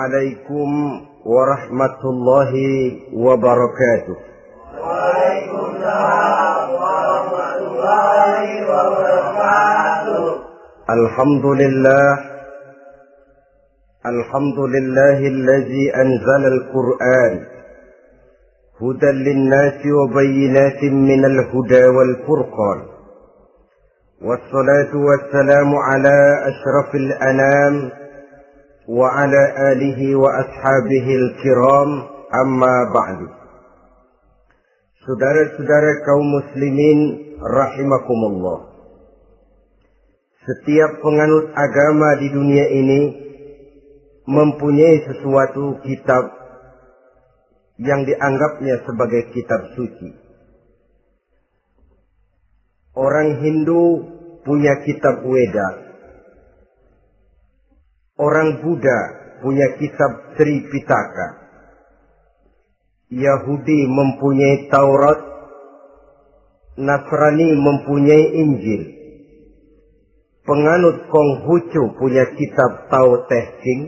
عليكم ورحمة الله وبركاته. وعليكم السلام ورحمة الله وبركاته. الحمد لله الذي أنزل القرآن هدى للناس وبينات من الهدى والفرقان، والصلاة والسلام على أشرف الأنام وعلى آله وأصحابه الكرام، أما بعد. Saudara-saudara kaum muslimin rahimakumullah, setiap penganut agama di dunia ini mempunyai sesuatu kitab yang dianggapnya sebagai kitab suci. Orang Hindu punya kitab Weda, orang Buddha punya kitab Sri Pitaka, Yahudi mempunyai Taurat, Nasrani mempunyai Injil, penganut Konghucu punya kitab Tao Te Ching,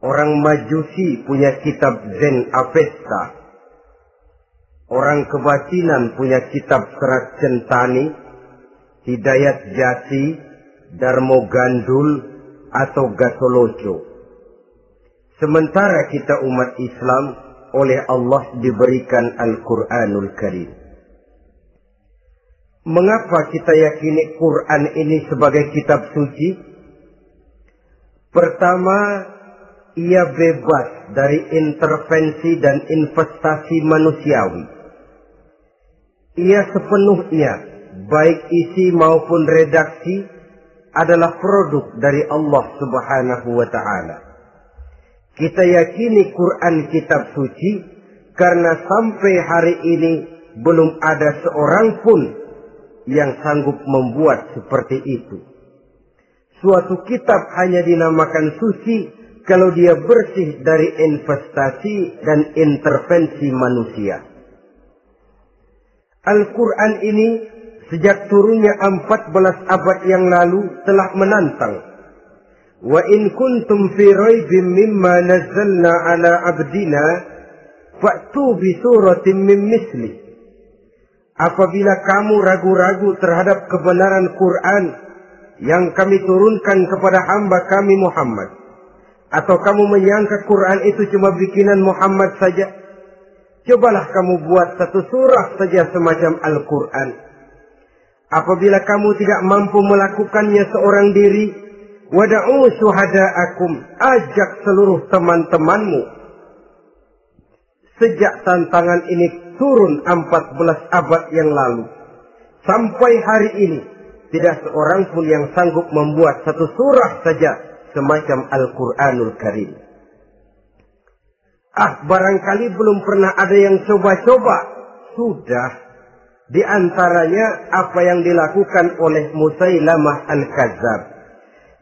orang Majusi punya kitab Zen Avesta, orang Kebatinan punya kitab Serat Centani, Hidayat Jati, Darmo Gandul, atau Gasoloco. Sementara kita umat Islam oleh Allah diberikan Al-Quranul Karim. Mengapa kita yakini Quran ini sebagai kitab suci? Pertama, ia bebas dari intervensi dan investasi manusiawi. Ia sepenuhnya, baik isi maupun redaksi, adalah produk dari Allah Subhanahu wa Ta'ala. Kita yakini Quran kitab suci karena sampai hari ini belum ada seorang pun yang sanggup membuat seperti itu. Suatu kitab hanya dinamakan suci kalau dia bersih dari investasi dan intervensi manusia. Al-Quran ini sejak turunnya 14 abad yang lalu telah menantang. Wa in kuntum fi raibin mimma nazzalna ala abdina fa'tu bi suratin min misli. Apabila kamu ragu-ragu terhadap kebenaran Quran yang kami turunkan kepada hamba kami Muhammad, atau kamu menyangka Quran itu cuma bikinan Muhammad saja, cobalah kamu buat satu surah saja semacam Al-Quran. Apabila kamu tidak mampu melakukannya seorang diri, wada'u syuhada'akum, ajak seluruh teman-temanmu. Sejak tantangan ini turun 14 abad yang lalu, sampai hari ini, tidak seorang pun yang sanggup membuat satu surah saja semacam Al-Quranul Karim. Barangkali belum pernah ada yang coba-coba. Sudah. Di antaranya apa yang dilakukan oleh Musailamah Al-Kadzab.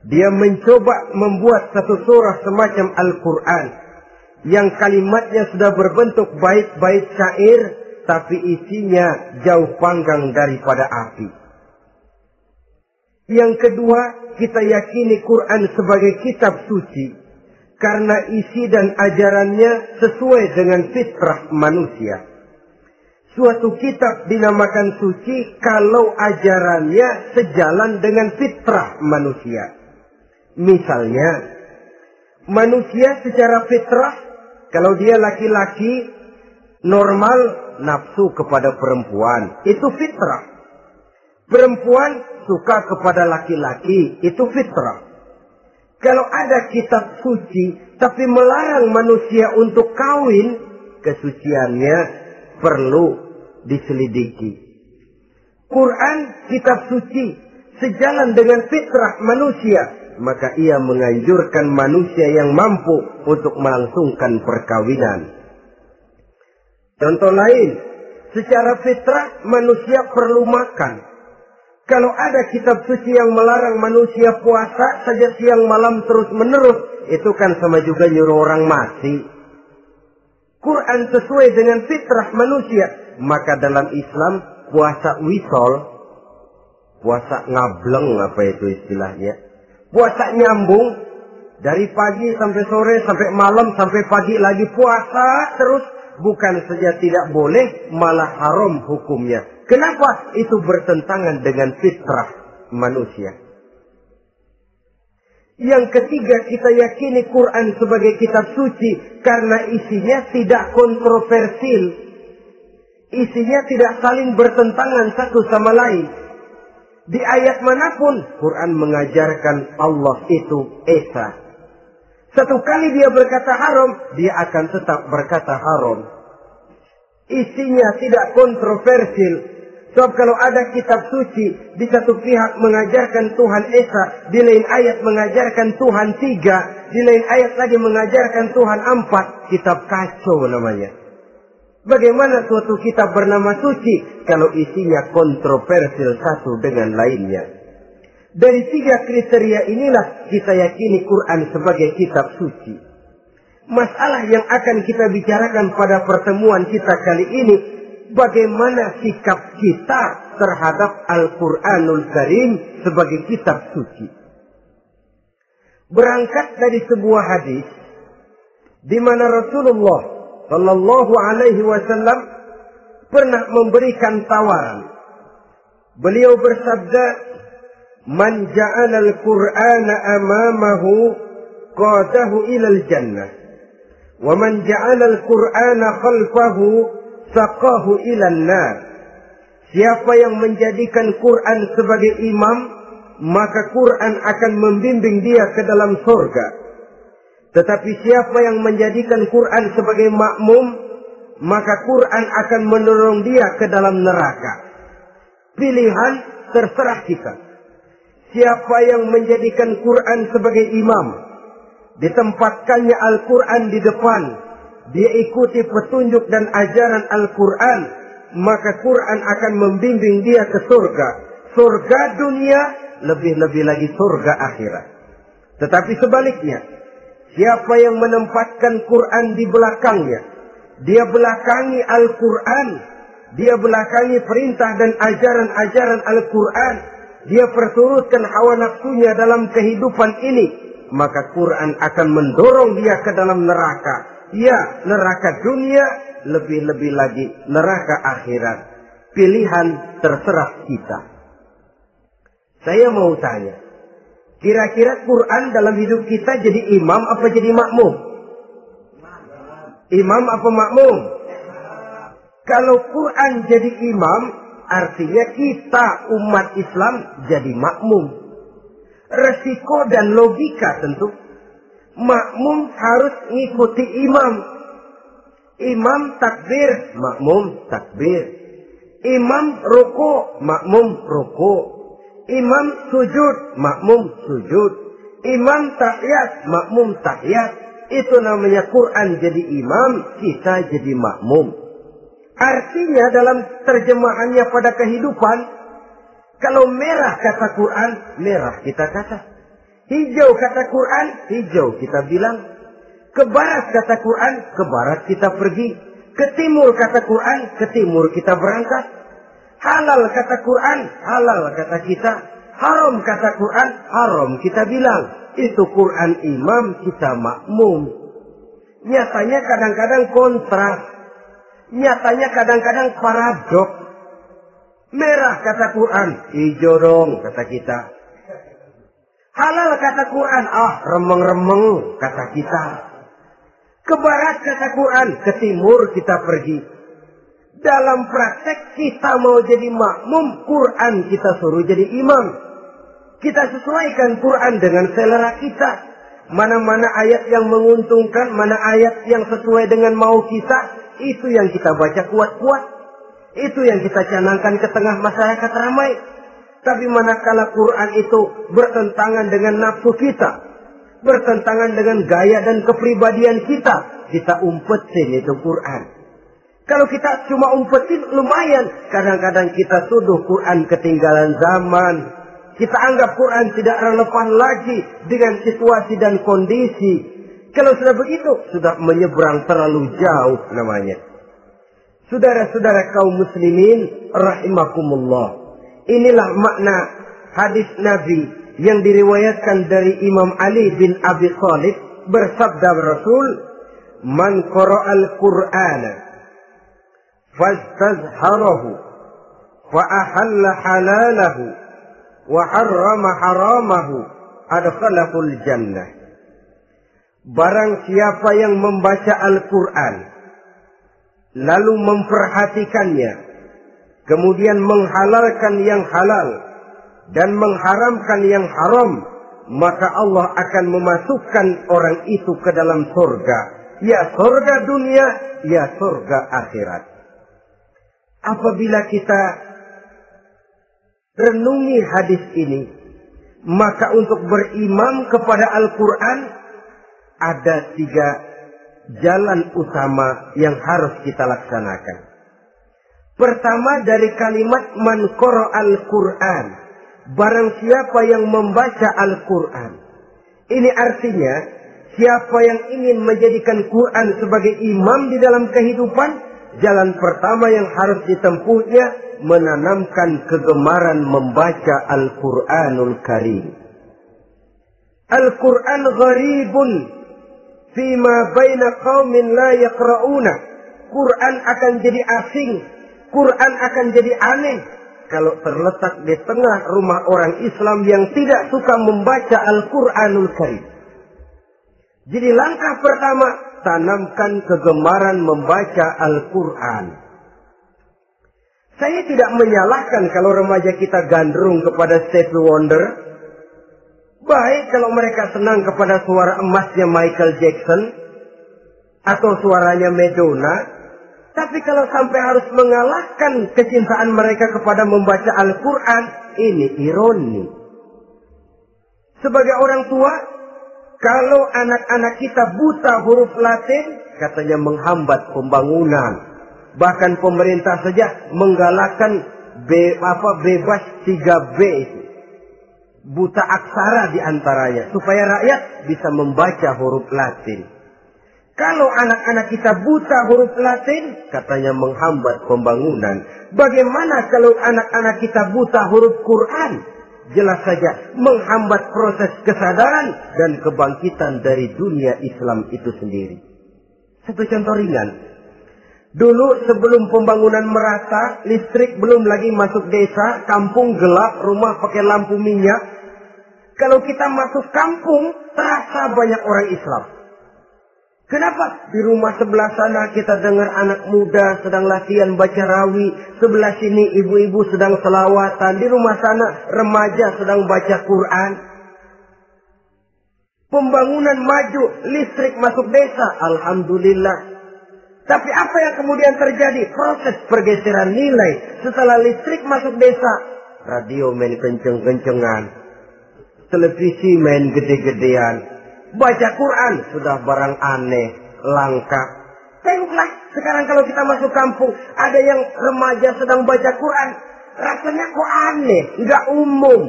Dia mencoba membuat satu surah semacam Al-Quran yang kalimatnya sudah berbentuk bait-bait syair, tapi isinya jauh panggang daripada api. Yang kedua, kita yakini Quran sebagai kitab suci karena isi dan ajarannya sesuai dengan fitrah manusia. Suatu kitab dinamakan suci kalau ajarannya sejalan dengan fitrah manusia. Misalnya, manusia secara fitrah, kalau dia laki-laki, normal nafsu kepada perempuan, itu fitrah. Perempuan suka kepada laki-laki, itu fitrah. Kalau ada kitab suci, tapi melarang manusia untuk kawin, kesuciannya perlu diselidiki. Quran kitab suci sejalan dengan fitrah manusia, maka ia menganjurkan manusia yang mampu untuk melangsungkan perkawinan. Contoh lain, secara fitrah manusia perlu makan. Kalau ada kitab suci yang melarang manusia puasa saja siang malam terus menerus, itu kan sama juga nyuruh orang mati. Quran sesuai dengan fitrah manusia. Maka dalam Islam puasa wisol, puasa ngableng, apa itu istilahnya, puasa nyambung, Dari pagi sampai sore, sampai malam, sampai pagi lagi puasa terus. Bukan saja tidak boleh, malah haram hukumnya. Kenapa? Itu bertentangan dengan fitrah manusia. Yang ketiga, kita yakini Quran sebagai kitab suci karena isinya tidak kontroversial. Isinya tidak saling bertentangan satu sama lain. Di ayat manapun, Quran mengajarkan Allah itu Esa. Satu kali dia berkata haram, dia akan tetap berkata haram. Isinya tidak kontroversial. Sebab kalau ada kitab suci, di satu pihak mengajarkan Tuhan Esa, di lain ayat mengajarkan Tuhan 3, di lain ayat lagi mengajarkan Tuhan 4, kitab kacau namanya. Bagaimana suatu kitab bernama suci kalau isinya kontroversial satu dengan lainnya? Dari 3 kriteria inilah kita yakini Quran sebagai kitab suci. Masalah yang akan kita bicarakan pada pertemuan kita kali ini, bagaimana sikap kita terhadap Al-Quranul Karim sebagai kitab suci. Berangkat dari sebuah hadis di mana Rasulullah Sallallahu Alaihi Wasallam pernah memberikan tawaran. Beliau bersabda, "Man ja'ala al-Qur'ana amamahu qadahu ilal jannah, wa man ja'ala al-Qur'ana khalfahu saqahu ilan nar." Siapa yang menjadikan Quran sebagai imam, maka Quran akan membimbing dia ke dalam surga. Tetapi siapa yang menjadikan Quran sebagai makmum, maka Quran akan mendorong dia ke dalam neraka. Pilihan terserah kita. Siapa yang menjadikan Quran sebagai imam, ditempatkannya Al-Quran di depan, dia ikuti petunjuk dan ajaran Al-Quran, maka Quran akan membimbing dia ke surga. Surga dunia, lebih-lebih lagi surga akhirat. Tetapi sebaliknya, siapa yang menempatkan Quran di belakangnya, dia belakangi Al-Quran, dia belakangi perintah dan ajaran-ajaran Al-Quran, dia perturutkan hawa nafsunya dalam kehidupan ini, maka Quran akan mendorong dia ke dalam neraka. Ya, neraka dunia, lebih-lebih lagi neraka akhirat. Pilihan terserah kita. Saya mau tanya, kira-kira Quran dalam hidup kita jadi imam apa jadi makmum? Imam apa makmum? Kalau Quran jadi imam, artinya kita umat Islam jadi makmum. Resiko dan logika tentu. Makmum harus ngikuti imam. Imam takbir, makmum takbir. Imam ruku, makmum ruku. Imam sujud, makmum sujud. Imam tahiyat, makmum tahiyat. Itu namanya Quran jadi imam, kita jadi makmum. Artinya dalam terjemahannya pada kehidupan, kalau merah kata Quran, merah kita kata. Hijau kata Quran, hijau kita bilang. Ke barat kata Quran, ke barat kita pergi. Ke timur kata Quran, ke timur kita berangkat. Halal kata Quran, halal kata kita. Haram kata Quran, haram kita bilang. Itu Quran imam, kita makmum. Nyatanya kadang-kadang kontras. Nyatanya kadang-kadang paradok. Merah kata Quran, hijau dong kata kita. Halal kata Quran, remeng-remeng kata kita. Ke barat kata Quran, ke timur kita pergi. Dalam praktek kita mau jadi makmum, Quran kita suruh jadi imam. Kita sesuaikan Quran dengan selera kita. Mana-mana ayat yang menguntungkan, mana ayat yang sesuai dengan mau kita, itu yang kita baca kuat-kuat. Itu yang kita canangkan ke tengah masyarakat ramai. Tapi manakala Quran itu bertentangan dengan nafsu kita, bertentangan dengan gaya dan kepribadian kita, kita umpetin itu Quran. Kalau kita cuma umpetin lumayan, kadang-kadang kita tuduh Quran ketinggalan zaman. Kita anggap Quran tidak relevan lagi dengan situasi dan kondisi. Kalau sudah begitu, sudah menyeberang terlalu jauh namanya. Saudara-saudara kaum muslimin rahimakumullah. Inilah makna hadis Nabi yang diriwayatkan dari Imam Ali bin Abi Thalib, bersabda Rasul, "Man qara'al Qur'ana fastazharahu fa ahalla halalahu wa harrama haramahu adkhalahul jannah." Barang siapa yang membaca Al-Quran lalu memperhatikannya, kemudian menghalalkan yang halal dan mengharamkan yang haram, maka Allah akan memasukkan orang itu ke dalam surga. Ya surga dunia, ya surga akhirat. Apabila kita renungi hadis ini, maka untuk berimam kepada Al-Quran ada 3 jalan utama yang harus kita laksanakan. Pertama, dari kalimat man qara'al Qur'an, barang siapa yang membaca Al-Quran. Ini artinya siapa yang ingin menjadikan Quran sebagai imam di dalam kehidupan, jalan pertama yang harus ditempuhnya menanamkan kegemaran membaca Al-Quranul Karim. Al-Quran gharibun fima baina qaumin la yaqra'una. Quran akan jadi asing, Quran akan jadi aneh kalau terletak di tengah rumah orang Islam yang tidak suka membaca Al-Quranul Karim. Jadi langkah pertama, tanamkan kegemaran membaca Al-Quran. Saya tidak menyalahkan kalau remaja kita gandrung kepada Stevie Wonder. Baik kalau mereka senang kepada suara emasnya Michael Jackson atau suaranya Madonna. Tapi kalau sampai harus mengalahkan kecintaan mereka kepada membaca Al-Quran, ini ironi. Sebagai orang tua, kalau anak-anak kita buta huruf Latin, katanya menghambat pembangunan. Bahkan pemerintah saja menggalakkan bebas 3B itu. Buta aksara diantaranya, supaya rakyat bisa membaca huruf Latin. Kalau anak-anak kita buta huruf Latin, katanya menghambat pembangunan. Bagaimana kalau anak-anak kita buta huruf Quran? Jelas saja menghambat proses kesadaran dan kebangkitan dari dunia Islam itu sendiri. Satu contoh ringan. Dulu sebelum pembangunan merata, listrik belum lagi masuk desa, kampung gelap, rumah pakai lampu minyak. Kalau kita masuk kampung, terasa banyak orang Islam. Kenapa? Di rumah sebelah sana kita dengar anak muda sedang latihan baca rawi. Sebelah sini ibu-ibu sedang selawatan. Di rumah sana remaja sedang baca Quran. Pembangunan maju, listrik masuk desa. Alhamdulillah. Tapi apa yang kemudian terjadi? Proses pergeseran nilai. Setelah listrik masuk desa, radio main kenceng-kencengan. Televisi main gede-gedean. Baca Quran sudah barang aneh, langka. Tengoklah sekarang kalau kita masuk kampung, ada yang remaja sedang baca Quran. Rasanya kok aneh, nggak umum.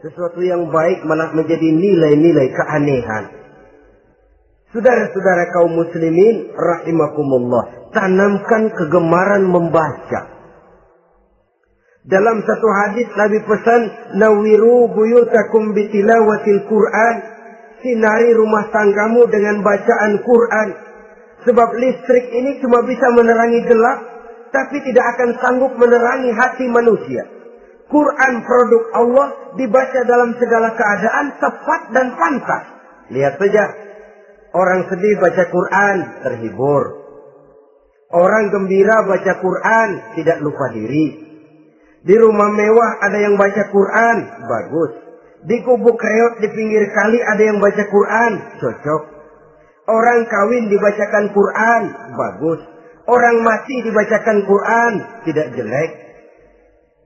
Sesuatu yang baik malah menjadi nilai-nilai keanehan. Saudara-saudara kaum muslimin rahimakumullah, tanamkan kegemaran membaca. Dalam satu hadis Nabi pesan, nawiru buyutakum bitilawatil Quran. Sinari rumah tanggamu dengan bacaan Quran. Sebab listrik ini cuma bisa menerangi gelap, tapi tidak akan sanggup menerangi hati manusia. Quran produk Allah dibaca dalam segala keadaan, tepat dan pantas. Lihat saja, orang sedih baca Quran, terhibur. Orang gembira baca Quran, tidak lupa diri. Di rumah mewah ada yang baca Quran, bagus. Di gubuk reot di pinggir kali ada yang baca Quran, cocok. Orang kawin dibacakan Quran, bagus. Orang mati dibacakan Quran, tidak jelek.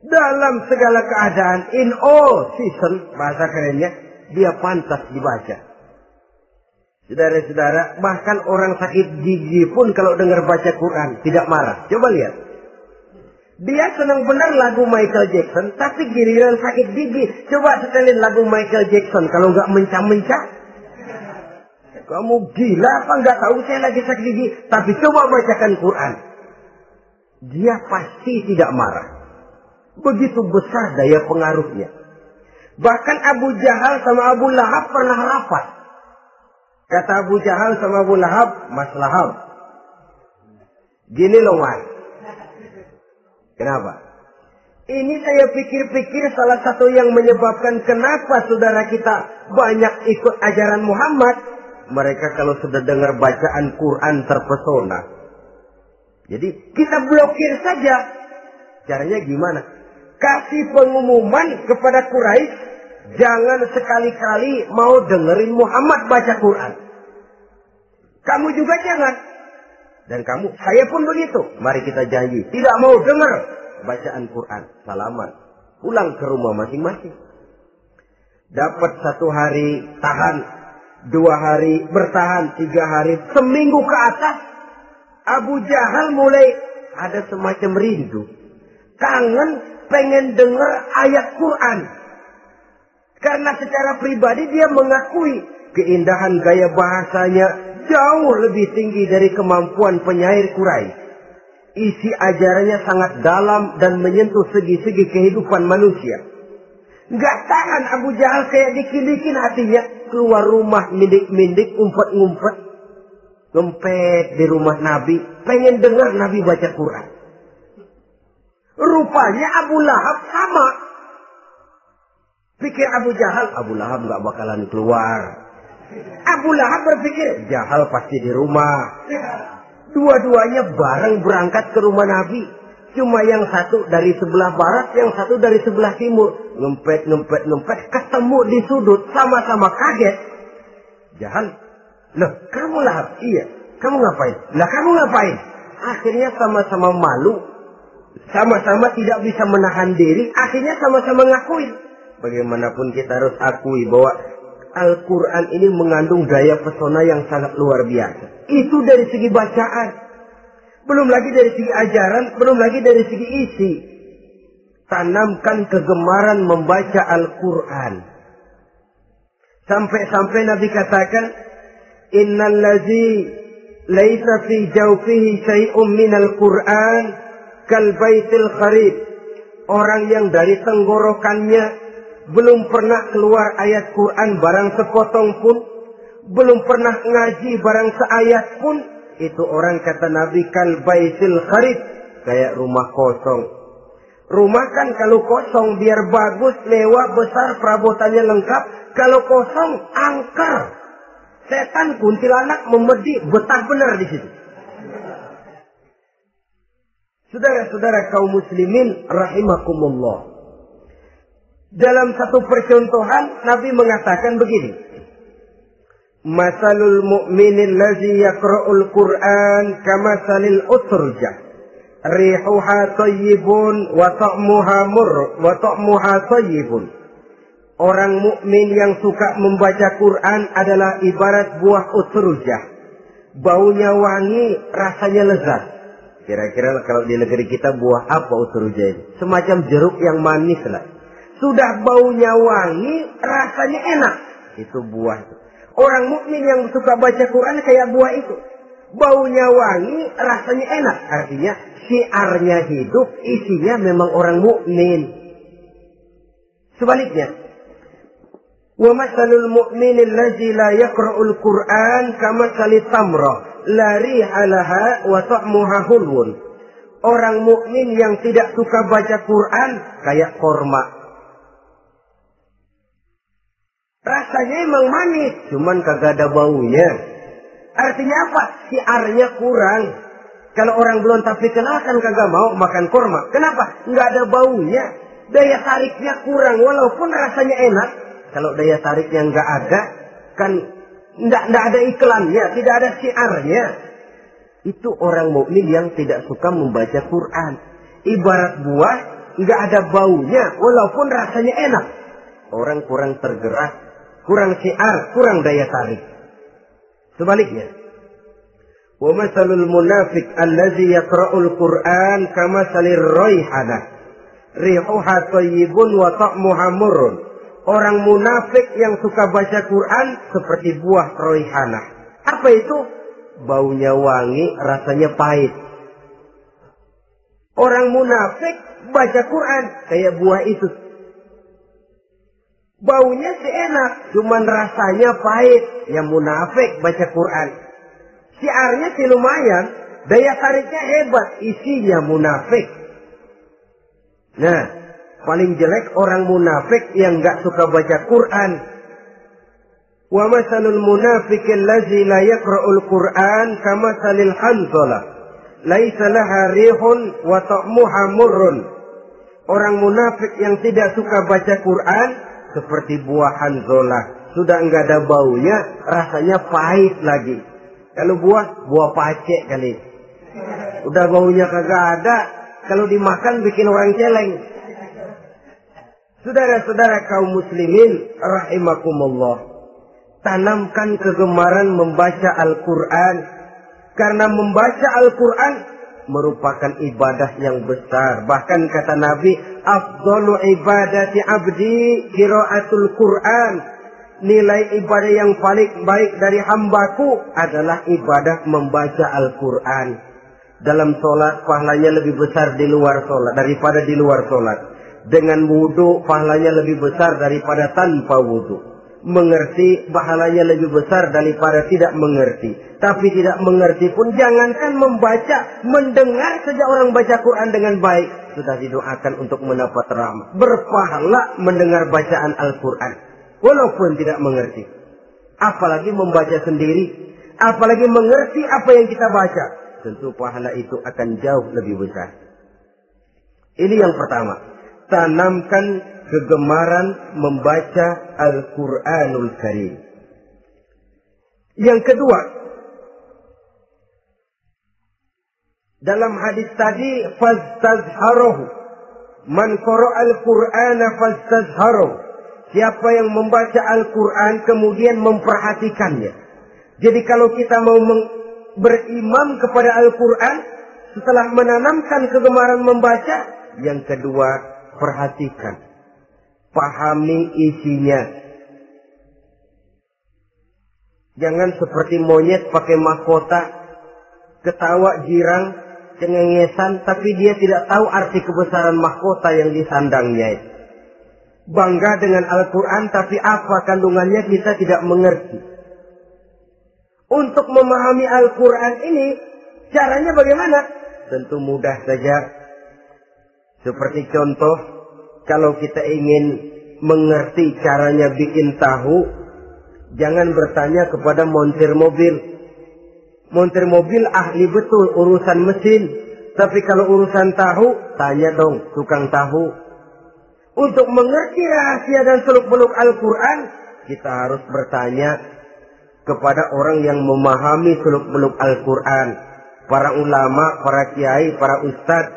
Dalam segala keadaan, in all season, bahasa kerennya, dia pantas dibaca. Saudara-saudara, bahkan orang sakit gigi pun kalau dengar baca Quran, tidak marah. Coba lihat. Dia senang benar lagu Michael Jackson, tapi giliran sakit gigi. Coba setelin lagu Michael Jackson, kalau nggak mencah-mencah. Kamu gila apa nggak tahu saya lagi sakit gigi? Tapi coba bacakan Quran. Dia pasti tidak marah. Begitu besar daya pengaruhnya. Bahkan Abu Jahal sama Abu Lahab pernah rapat. Kata Abu Jahal sama Abu Lahab, Mas Lahab, gini loh Mas. Kenapa? Ini saya pikir-pikir salah satu yang menyebabkan kenapa saudara kita banyak ikut ajaran Muhammad. Mereka kalau sudah dengar bacaan Quran terpesona. Jadi kita blokir saja. Caranya gimana? Kasih pengumuman kepada Quraisy, jangan sekali-kali mau dengerin Muhammad baca Quran. Kamu juga jangan. Dan kamu, saya pun begitu. Mari kita janji, tidak mau dengar bacaan Quran. Salaman. Pulang ke rumah masing-masing. Dapat 1 hari tahan, 2 hari bertahan, 3 hari, seminggu ke atas. Abu Jahal mulai ada semacam rindu. Kangen pengen dengar ayat Quran. Karena secara pribadi dia mengakui keindahan gaya bahasanya jauh lebih tinggi dari kemampuan penyair Quraisy. Isi ajarannya sangat dalam dan menyentuh segi-segi kehidupan manusia. Nggak tahan Abu Jahal kayak dikilikin hatinya. Keluar rumah mindik-mindik, ngumpet-ngumpet. Ngempet di rumah Nabi. Pengen dengar Nabi baca Quran. Rupanya Abu Lahab sama. Pikir Abu Jahal, Abu Lahab nggak bakalan keluar. Abu Lahab berpikir, Jahal pasti di rumah. Dua-duanya bareng berangkat ke rumah Nabi. Cuma yang satu dari sebelah barat, yang satu dari sebelah timur. Ngempet, ketemu di sudut, sama-sama kaget. Jahal, loh kamu Lahab? Iya, kamu ngapain? Lah kamu ngapain? Akhirnya sama-sama malu, sama-sama tidak bisa menahan diri, akhirnya sama-sama ngakuin. Bagaimanapun kita harus akui bahwa Al-Quran ini mengandung daya pesona yang sangat luar biasa. Itu dari segi bacaan. Belum lagi dari segi ajaran, belum lagi dari segi isi. Tanamkan kegemaran membaca Al-Quran. Sampai-sampai Nabi katakan, Innal ladzi laisa fi jawfihi syai'un minal Quran kal baitil kharib. Orang yang dari tenggorokannya belum pernah keluar ayat Quran barang sepotong pun, belum pernah ngaji barang seayat pun, itu orang kata Nabi kal baitil kharib, kayak rumah kosong. Rumah kan kalau kosong biar bagus, mewah, besar, perabotannya lengkap. Kalau kosong, angker. Setan kuntilanak memedi, betah benar di situ. Saudara-saudara kaum muslimin rahimakumullah. Dalam satu percontohan Nabi mengatakan begini. Masalul mu'minil ladzi yaqra'ul Qur'an kamasalil utrujah. Rihuha thayyibun wa ta'muha murr wa ta'muha thayyibun. Orang mukmin yang suka membaca Quran adalah ibarat buah utrujah. Baunya wangi, rasanya lezat. Kira-kira kalau di negeri kita buah apa utrujah ini? Semacam jeruk yang manis lah. Sudah baunya wangi, rasanya enak. Itu buah itu. Orang mukmin yang suka baca Quran kayak buah itu. Baunya wangi, rasanya enak. Artinya syiarnya hidup, isinya memang orang mukmin. Sebaliknya, wa masalul mu'minil ladzi la yaqra'ul Qur'an kamasalit tamrah la riha laha wa ta'muha hulwun. Orang mukmin yang tidak suka baca Quran kayak korma. Rasanya emang manis, cuman kagak ada baunya. Artinya apa? Siarnya kurang. Kalau orang belum tapi kenal kan kagak mau makan korma. Kenapa? Nggak ada baunya. Daya tariknya kurang, walaupun rasanya enak. Kalau daya tariknya nggak ada, kan nggak ada iklannya, tidak ada siarnya. Itu orang mukmin yang tidak suka membaca Quran. Ibarat buah, nggak ada baunya, walaupun rasanya enak. Orang kurang tergerak, kurang siar, kurang daya tarik. Sebaliknya, wa masalul munafiq allazi yaqra'ul Qur'an kamasalir raihanah. Rihuha thayyibun wa ta'muha murrun. Orang munafik yang suka baca Quran seperti buah raihanah. Apa itu? Baunya wangi, rasanya pahit. Orang munafik baca Quran kayak buah itu. Baunya sih enak, cuman rasanya pahit. Yang munafik baca Quran. Syiarnya sih lumayan, daya tariknya hebat, isinya munafik. Nah, paling jelek orang munafik yang gak suka baca Quran. Wa masalul munafiqil ladzi la yaqra'ul Qur'an kamasalil hanzalah laisa laha rihun wa ta'muha murrun. Orang munafik yang tidak suka baca Quran seperti buah hanzalah, sudah enggak ada baunya, rasanya pahit lagi. Kalau buah pacek kali. Udah baunya kagak ada, kalau dimakan bikin orang celeng. Saudara-saudara kaum muslimin rahimakumullah, tanamkan kegemaran membaca Al-Qur'an, karena membaca Al-Qur'an merupakan ibadah yang besar. Bahkan kata Nabi, afdalu ibadati abdi qiraatul Qur'an. Nilai ibadah yang paling baik dari hambaku adalah ibadah membaca Al-Qur'an. Dalam sholat pahalanya lebih besar di luar sholat daripada di luar sholat. Dengan wudu pahalanya lebih besar daripada tanpa wudu. Mengerti pahalanya lebih besar daripada tidak mengerti. Tapi tidak mengerti pun jangankan membaca, mendengar saja orang baca Quran dengan baik sudah didoakan untuk mendapat rahmat. Berpahala mendengar bacaan Al-Quran walaupun tidak mengerti. Apalagi membaca sendiri, apalagi mengerti apa yang kita baca, tentu pahala itu akan jauh lebih besar. Ini yang pertama, tanamkan kegemaran membaca Al-Quranul Karim. Yang kedua, dalam hadis tadi, fastazharuhu, man qara'al Qur'ana fastazharuhu. Siapa yang membaca Al-Quran kemudian memperhatikannya. Jadi kalau kita mau berimam kepada Al-Quran, setelah menanamkan kegemaran membaca, yang kedua, perhatikan. Pahami isinya. Jangan seperti monyet pakai mahkota, ketawa girang, cengengesan, tapi dia tidak tahu arti kebesaran mahkota yang disandangnya itu. Bangga dengan Al-Quran, tapi apa kandungannya kita tidak mengerti. Untuk memahami Al-Quran ini, caranya bagaimana? Tentu mudah saja. Seperti contoh, kalau kita ingin mengerti caranya bikin tahu, jangan bertanya kepada montir mobil. Montir mobil ahli betul urusan mesin. Tapi kalau urusan tahu, tanya dong tukang tahu. Untuk mengerti rahasia dan seluk-beluk Al-Quran, kita harus bertanya kepada orang yang memahami seluk-beluk Al-Quran. Para ulama, para kiai, para ustadz,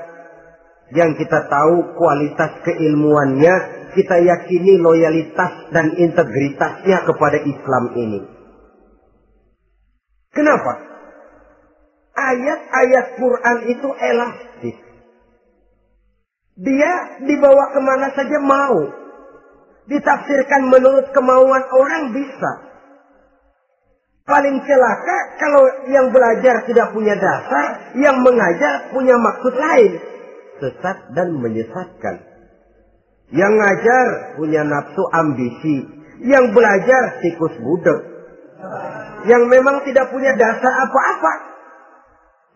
yang kita tahu kualitas keilmuannya, kita yakini loyalitas dan integritasnya kepada Islam ini. Kenapa? Ayat-ayat Quran itu elastis. Dia dibawa kemana saja mau. Ditafsirkan menurut kemauan orang bisa. Paling celaka kalau yang belajar tidak punya dasar, yang mengajar punya maksud lain. Sesat dan menyesatkan. Yang ngajar punya nafsu ambisi. Yang belajar tikus budek. Yang memang tidak punya dasar apa-apa.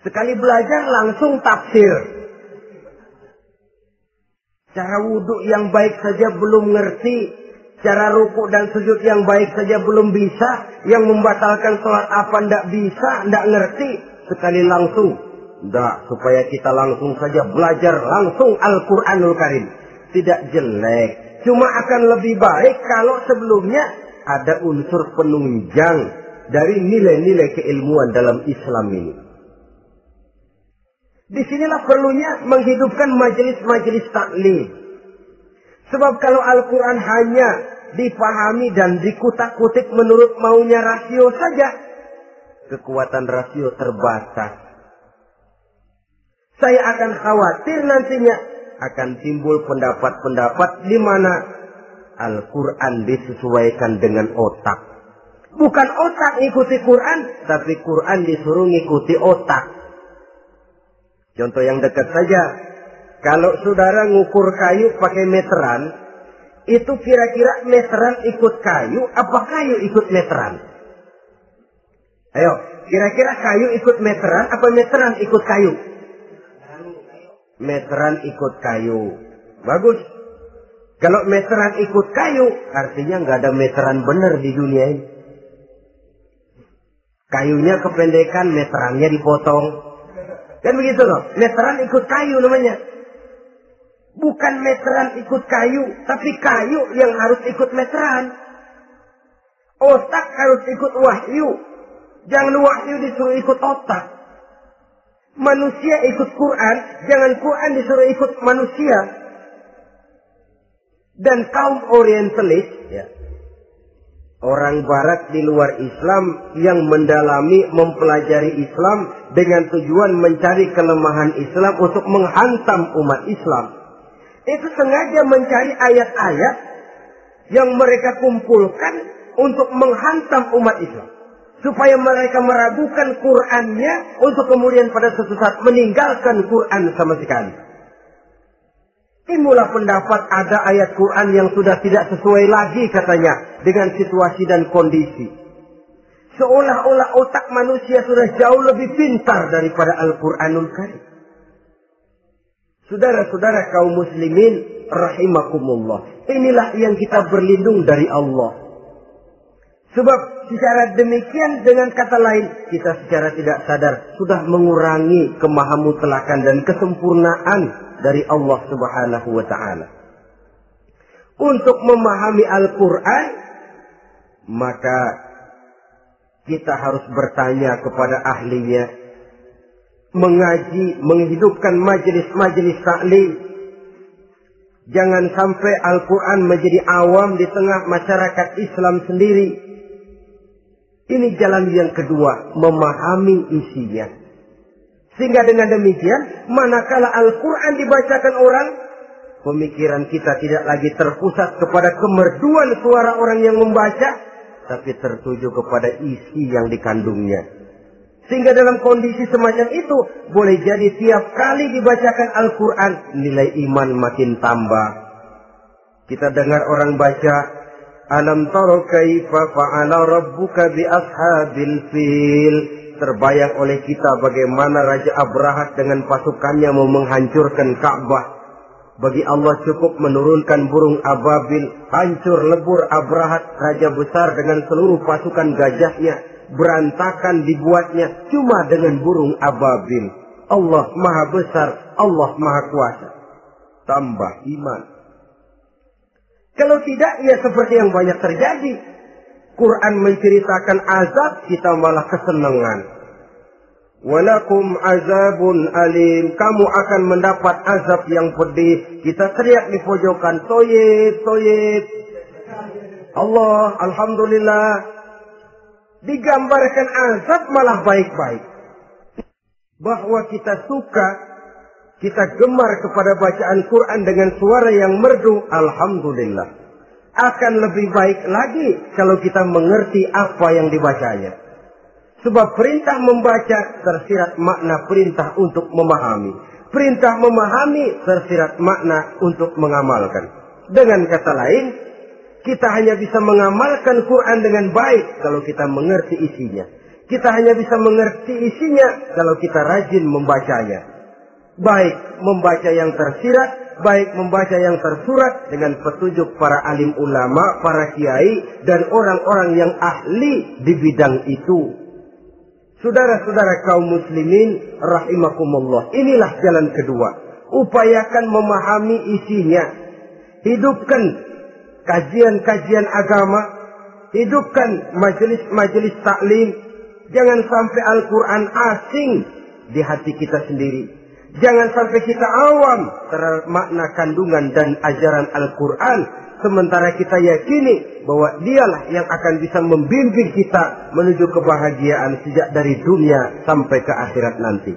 Sekali belajar langsung tafsir. Cara wudhu yang baik saja belum ngerti. Cara rukuk dan sujud yang baik saja belum bisa. Yang membatalkan sholat apa ndak bisa, ndak ngerti. Sekali langsung. Ndak, supaya kita langsung saja belajar langsung Al-Quranul Karim. Tidak jelek. Cuma akan lebih baik kalau sebelumnya ada unsur penunjang dari nilai-nilai keilmuan dalam Islam ini. Disinilah perlunya menghidupkan majelis-majelis taklim. Sebab kalau Al-Quran hanya dipahami dan dikutak-kutik menurut maunya rasio saja, kekuatan rasio terbatas. Saya akan khawatir nantinya akan timbul pendapat-pendapat di mana Al-Quran disesuaikan dengan otak. Bukan otak ikuti Quran, tapi Quran disuruh ngikuti otak. Contoh yang dekat saja, kalau saudara ngukur kayu pakai meteran, itu kira-kira meteran ikut kayu, apa kayu ikut meteran? Ayo, kira-kira kayu ikut meteran, apa meteran ikut kayu? Meteran ikut kayu. Bagus. Kalau meteran ikut kayu, artinya nggak ada meteran benar di dunia ini. Kayunya kependekan, meterannya dipotong. Kan begitu loh. Meteran ikut kayu namanya. Bukan meteran ikut kayu, tapi kayu yang harus ikut meteran. Otak harus ikut wahyu. Jangan wahyu disuruh ikut otak. Manusia ikut Quran, jangan Quran disuruh ikut manusia. Dan kaum orientalis, ya, orang barat di luar Islam yang mendalami, mempelajari Islam dengan tujuan mencari kelemahan Islam untuk menghantam umat Islam. Itu sengaja mencari ayat-ayat yang mereka kumpulkan untuk menghantam umat Islam. Supaya mereka meragukan Qur'annya untuk kemudian pada suatu saat meninggalkan Qur'an sama sekali. Timbullah pendapat ada ayat Qur'an yang sudah tidak sesuai lagi katanya dengan situasi dan kondisi. Seolah-olah otak manusia sudah jauh lebih pintar daripada Al-Qur'anul Karim. Saudara-saudara kaum muslimin rahimakumullah. Inilah yang kita berlindung dari Allah. Sebab secara demikian dengan kata lain kita secara tidak sadar sudah mengurangi kemahamutlakan dan kesempurnaan dari Allah Subhanahu wa taala. Untuk memahami Al-Qur'an maka kita harus bertanya kepada ahlinya, mengaji, menghidupkan majelis-majelis taklim. Jangan sampai Al-Quran menjadi awam di tengah masyarakat Islam sendiri. Ini jalan yang kedua, memahami isinya. Sehingga dengan demikian, manakala Al-Quran dibacakan orang, pemikiran kita tidak lagi terpusat kepada kemerduan suara orang yang membaca, tapi tertuju kepada isi yang dikandungnya. Sehingga dalam kondisi semacam itu, boleh jadi tiap kali dibacakan Al-Quran, nilai iman makin tambah. Kita dengar orang baca, Alam taro kaifa fa'ala rabbuka bi ashabil fil. Terbayang oleh kita bagaimana Raja Abrahat dengan pasukannya mau menghancurkan Ka'bah. Bagi Allah cukup menurunkan burung ababil, hancur lebur Abrahat, raja besar dengan seluruh pasukan gajahnya. Berantakan dibuatnya cuma dengan burung ababil. Allah maha besar, Allah maha kuasa. Tambah iman. Kalau tidak, ya seperti yang banyak terjadi. Quran menceritakan azab, kita malah kesenangan. Walakum azabun alim. Kamu akan mendapat azab yang pedih. Kita teriak di pojokan, toyib, toyib. Allah, alhamdulillah. Digambarkan azab malah baik-baik. Bahwa kita suka, kita gemar kepada bacaan Quran dengan suara yang merdu, alhamdulillah. Akan lebih baik lagi kalau kita mengerti apa yang dibacanya. Sebab perintah membaca tersirat makna perintah untuk memahami. Perintah memahami tersirat makna untuk mengamalkan. Dengan kata lain, kita hanya bisa mengamalkan Quran dengan baik kalau kita mengerti isinya. Kita hanya bisa mengerti isinya kalau kita rajin membacanya. Baik membaca yang tersirat, baik membaca yang tersurat dengan petunjuk para alim ulama, para kiai, dan orang-orang yang ahli di bidang itu. Saudara-saudara kaum muslimin rahimakumullah, inilah jalan kedua. Upayakan memahami isinya. Hidupkan kajian-kajian agama. Hidupkan majelis-majelis taklim. Jangan sampai Al-Quran asing di hati kita sendiri. Jangan sampai kita awam terhadap makna kandungan dan ajaran Al-Quran. Sementara kita yakini bahwa dialah yang akan bisa membimbing kita menuju kebahagiaan sejak dari dunia sampai ke akhirat nanti.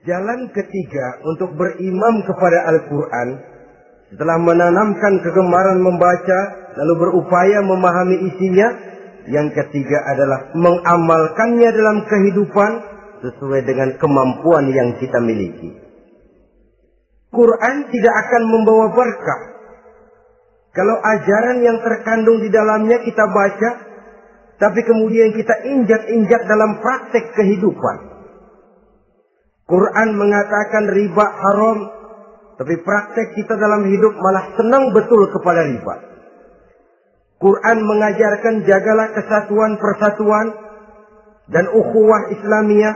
Jalan ketiga untuk berimam kepada Al-Quran, setelah menanamkan kegemaran membaca, lalu berupaya memahami isinya, yang ketiga adalah mengamalkannya dalam kehidupan sesuai dengan kemampuan yang kita miliki. Quran tidak akan membawa berkah Kalau ajaran yang terkandung di dalamnya kita baca, tapi kemudian kita injak-injak dalam praktek kehidupan. Quran mengatakan riba haram, tapi praktek kita dalam hidup malah senang betul kepada riba. Quran mengajarkan jagalah kesatuan persatuan dan ukhuwah Islamiyah.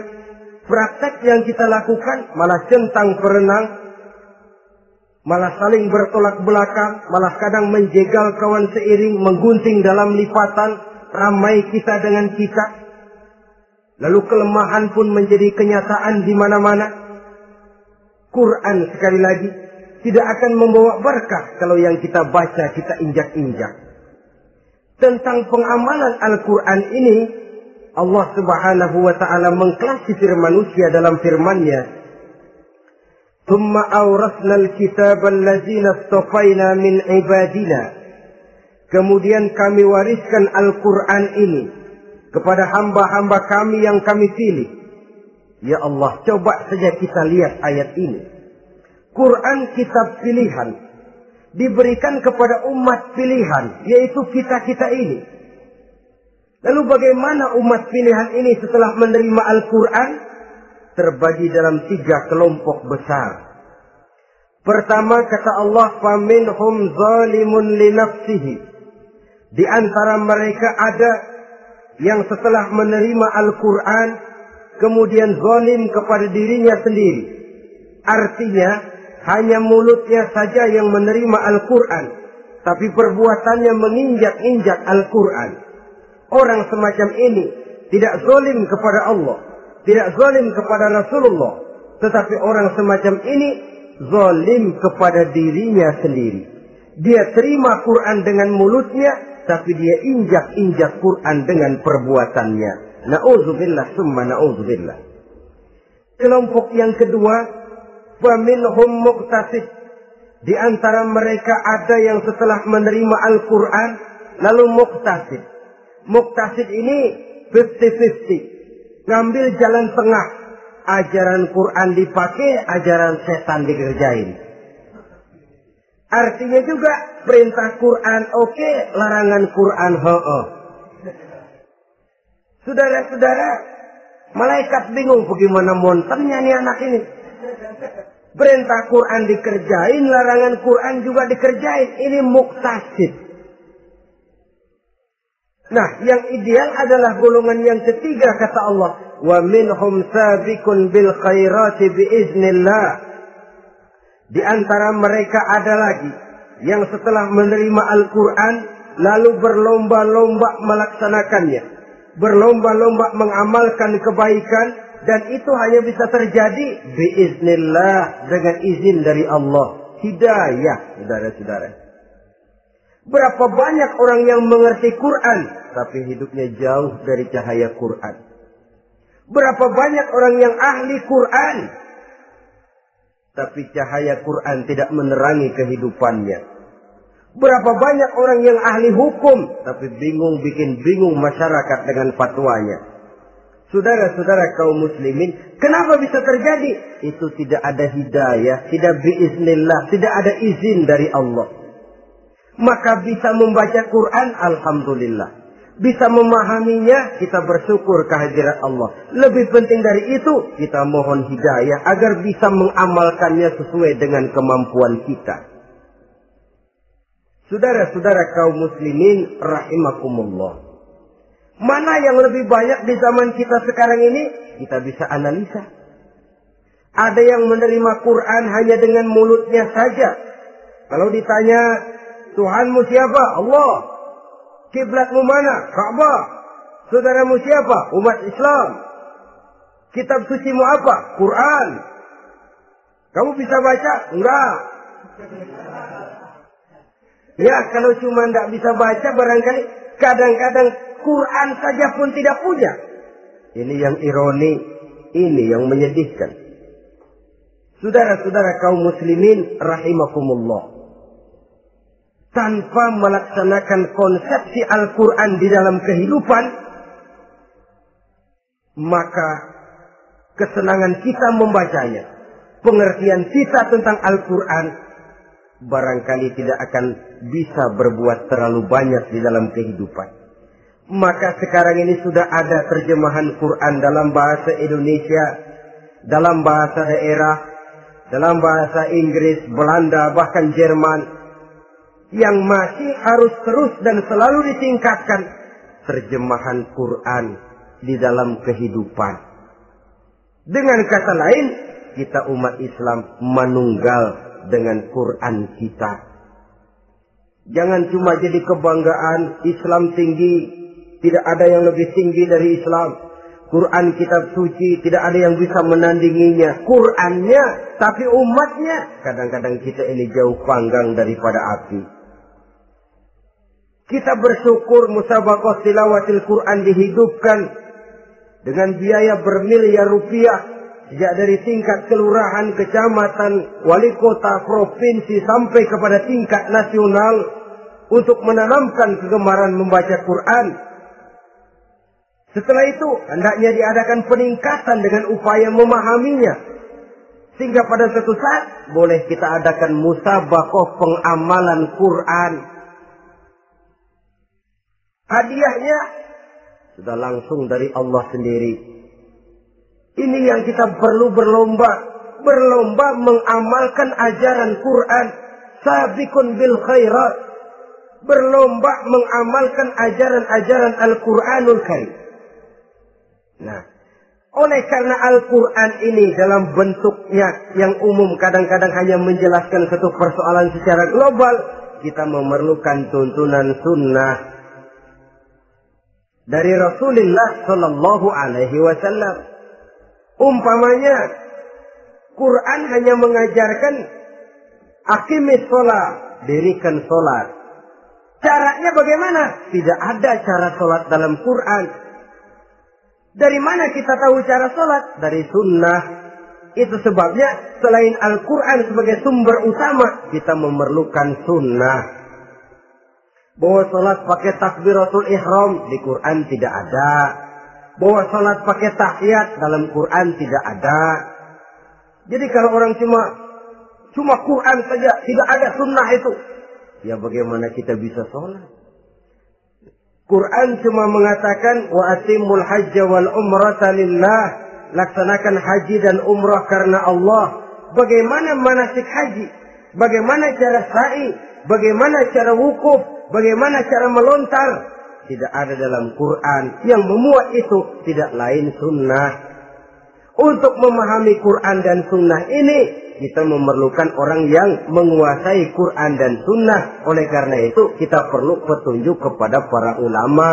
Praktek yang kita lakukan malah centang perenang, malah saling bertolak belakang, malah kadang menjegal kawan seiring, menggunting dalam lipatan, ramai kita dengan kita. Lalu kelemahan pun menjadi kenyataan di mana-mana. Quran sekali lagi tidak akan membawa berkah kalau yang kita baca kita injak-injak. Tentang pengamalan Al-Quran ini, Allah Subhanahu wa ta'ala mengklasifikasi manusia dalam firman-Nya. Tsumma awrasna al-kitaba allazina istafaina min ibadina. Kemudian kami wariskan Al-Quran ini kepada hamba-hamba kami yang kami pilih. Ya Allah, coba saja kita lihat ayat ini. Quran kitab pilihan, diberikan kepada umat pilihan, yaitu kita-kita ini. Lalu bagaimana umat pilihan ini setelah menerima Al-Quran? Terbagi dalam 3 kelompok besar. Pertama kata Allah, فَمِنْهُمْ ظَالِمٌ لِنَفْسِهِ. Di antara mereka ada yang setelah menerima Al-Quran, kemudian zalim kepada dirinya sendiri. Artinya, hanya mulutnya saja yang menerima Al-Quran, tapi perbuatannya menginjak-injak Al-Quran. Orang semacam ini tidak zalim kepada Allah, tidak zalim kepada Rasulullah, tetapi orang semacam ini zalim kepada dirinya sendiri. Dia terima Quran dengan mulutnya, tapi dia injak-injak Quran dengan perbuatannya. Na'udzubillah summa na'udzubillah. Kelompok yang kedua, faminhum muqtasid. Di antara mereka ada yang setelah menerima Al-Quran lalu muqtasid. Muqtasid ini 50-50. Ngambil jalan tengah. Ajaran Quran dipakai, ajaran setan dikerjain. Artinya juga perintah Quran oke, larangan Quran ho-oh. Saudara-saudara, malaikat bingung bagaimana monternya nih anak ini. Perintah Quran dikerjain, larangan Quran juga dikerjain. Ini muqtasid. Nah, yang ideal adalah golongan yang ketiga kata Allah, wa minhum sabiqun bil khairati biiznillah. Di antara mereka ada lagi yang setelah menerima Al-Quran lalu berlomba-lomba melaksanakannya, berlomba-lomba mengamalkan kebaikan, dan itu hanya bisa terjadi biiznillah, dengan izin dari Allah. Hidayah, saudara-saudara. Berapa banyak orang yang mengerti Quran tapi hidupnya jauh dari cahaya Quran. Berapa banyak orang yang ahli Quran tapi cahaya Quran tidak menerangi kehidupannya. Berapa banyak orang yang ahli hukum tapi bikin bingung masyarakat dengan fatwanya. Saudara-saudara kaum muslimin, kenapa bisa terjadi? Itu tidak ada hidayah, tidak biiznillah, tidak ada izin dari Allah. Maka bisa membaca Quran, alhamdulillah. Bisa memahaminya, kita bersyukur kehadirat Allah. Lebih penting dari itu, kita mohon hidayah agar bisa mengamalkannya sesuai dengan kemampuan kita. Saudara-saudara kaum muslimin rahimakumullah. Mana yang lebih banyak di zaman kita sekarang ini? Kita bisa analisa. Ada yang menerima Quran hanya dengan mulutnya saja. Kalau ditanya, Tuhanmu siapa? Allah. Kiblatmu mana? Ka'bah. Saudaramu siapa? Umat Islam. Kitab sucimu apa? Quran. Kamu bisa baca? Enggak. Ya, kalau cuma enggak bisa baca, barangkali kadang-kadang Quran saja pun tidak punya. Ini yang ironi, ini yang menyedihkan. Saudara-saudara kaum muslimin rahimakumullah. Tanpa melaksanakan konsepsi Al-Quran di dalam kehidupan, maka kesenangan kita membacanya, pengertian kita tentang Al-Quran, barangkali tidak akan bisa berbuat terlalu banyak di dalam kehidupan. Maka sekarang ini sudah ada terjemahan Quran dalam bahasa Indonesia, dalam bahasa daerah, dalam bahasa Inggris, Belanda, bahkan Jerman, yang masih harus terus dan selalu ditingkatkan terjemahan Quran di dalam kehidupan. Dengan kata lain, kita umat Islam menunggal dengan Quran kita. Jangan cuma jadi kebanggaan Islam tinggi, tidak ada yang lebih tinggi dari Islam. Quran kitab suci, tidak ada yang bisa menandinginya. Qurannya, tapi umatnya, kadang-kadang kita ini jauh panggang daripada api. Kita bersyukur musabaqah tilawatil Quran dihidupkan dengan biaya bermiliar rupiah. Sejak dari tingkat kelurahan, kecamatan, wali kota, provinsi, sampai kepada tingkat nasional, untuk menanamkan kegemaran membaca Quran. Setelah itu, hendaknya diadakan peningkatan dengan upaya memahaminya. Sehingga pada suatu saat, boleh kita adakan musabaqah pengamalan Quran. Hadiahnya sudah langsung dari Allah sendiri. Ini yang kita perlu berlomba mengamalkan ajaran Quran. Sabiqun bil khairat, berlomba mengamalkan ajaran-ajaran Al-Quranul Karim. Nah, oleh karena Al-Quran ini dalam bentuknya yang umum kadang-kadang hanya menjelaskan satu persoalan secara global, kita memerlukan tuntunan sunnah dari Rasulullah Sallallahu Alaihi Wasallam. Umpamanya, Quran hanya mengajarkan aqimis sholat, dirikan sholat. Caranya bagaimana? Tidak ada cara sholat dalam Quran. Dari mana kita tahu cara sholat? Dari sunnah. Itu sebabnya selain Al-Quran sebagai sumber utama, kita memerlukan sunnah. Bahwa sholat pakai takbiratul ihram di Quran tidak ada. Bahwa sholat pakai tahiyat dalam Quran tidak ada. Jadi kalau orang cuma Quran saja, tidak ada sunnah itu, ya bagaimana kita bisa sholat? Quran cuma mengatakan wa atimul hajja wal umrata lillah, laksanakan haji dan umrah karena Allah. Bagaimana manasik haji? Bagaimana cara sa'i? Bagaimana cara wukuf? Bagaimana cara melontar? Tidak ada dalam Quran. Yang memuat itu tidak lain sunnah. Untuk memahami Quran dan sunnah ini, kita memerlukan orang yang menguasai Quran dan sunnah. Oleh karena itu, kita perlu petunjuk kepada para ulama.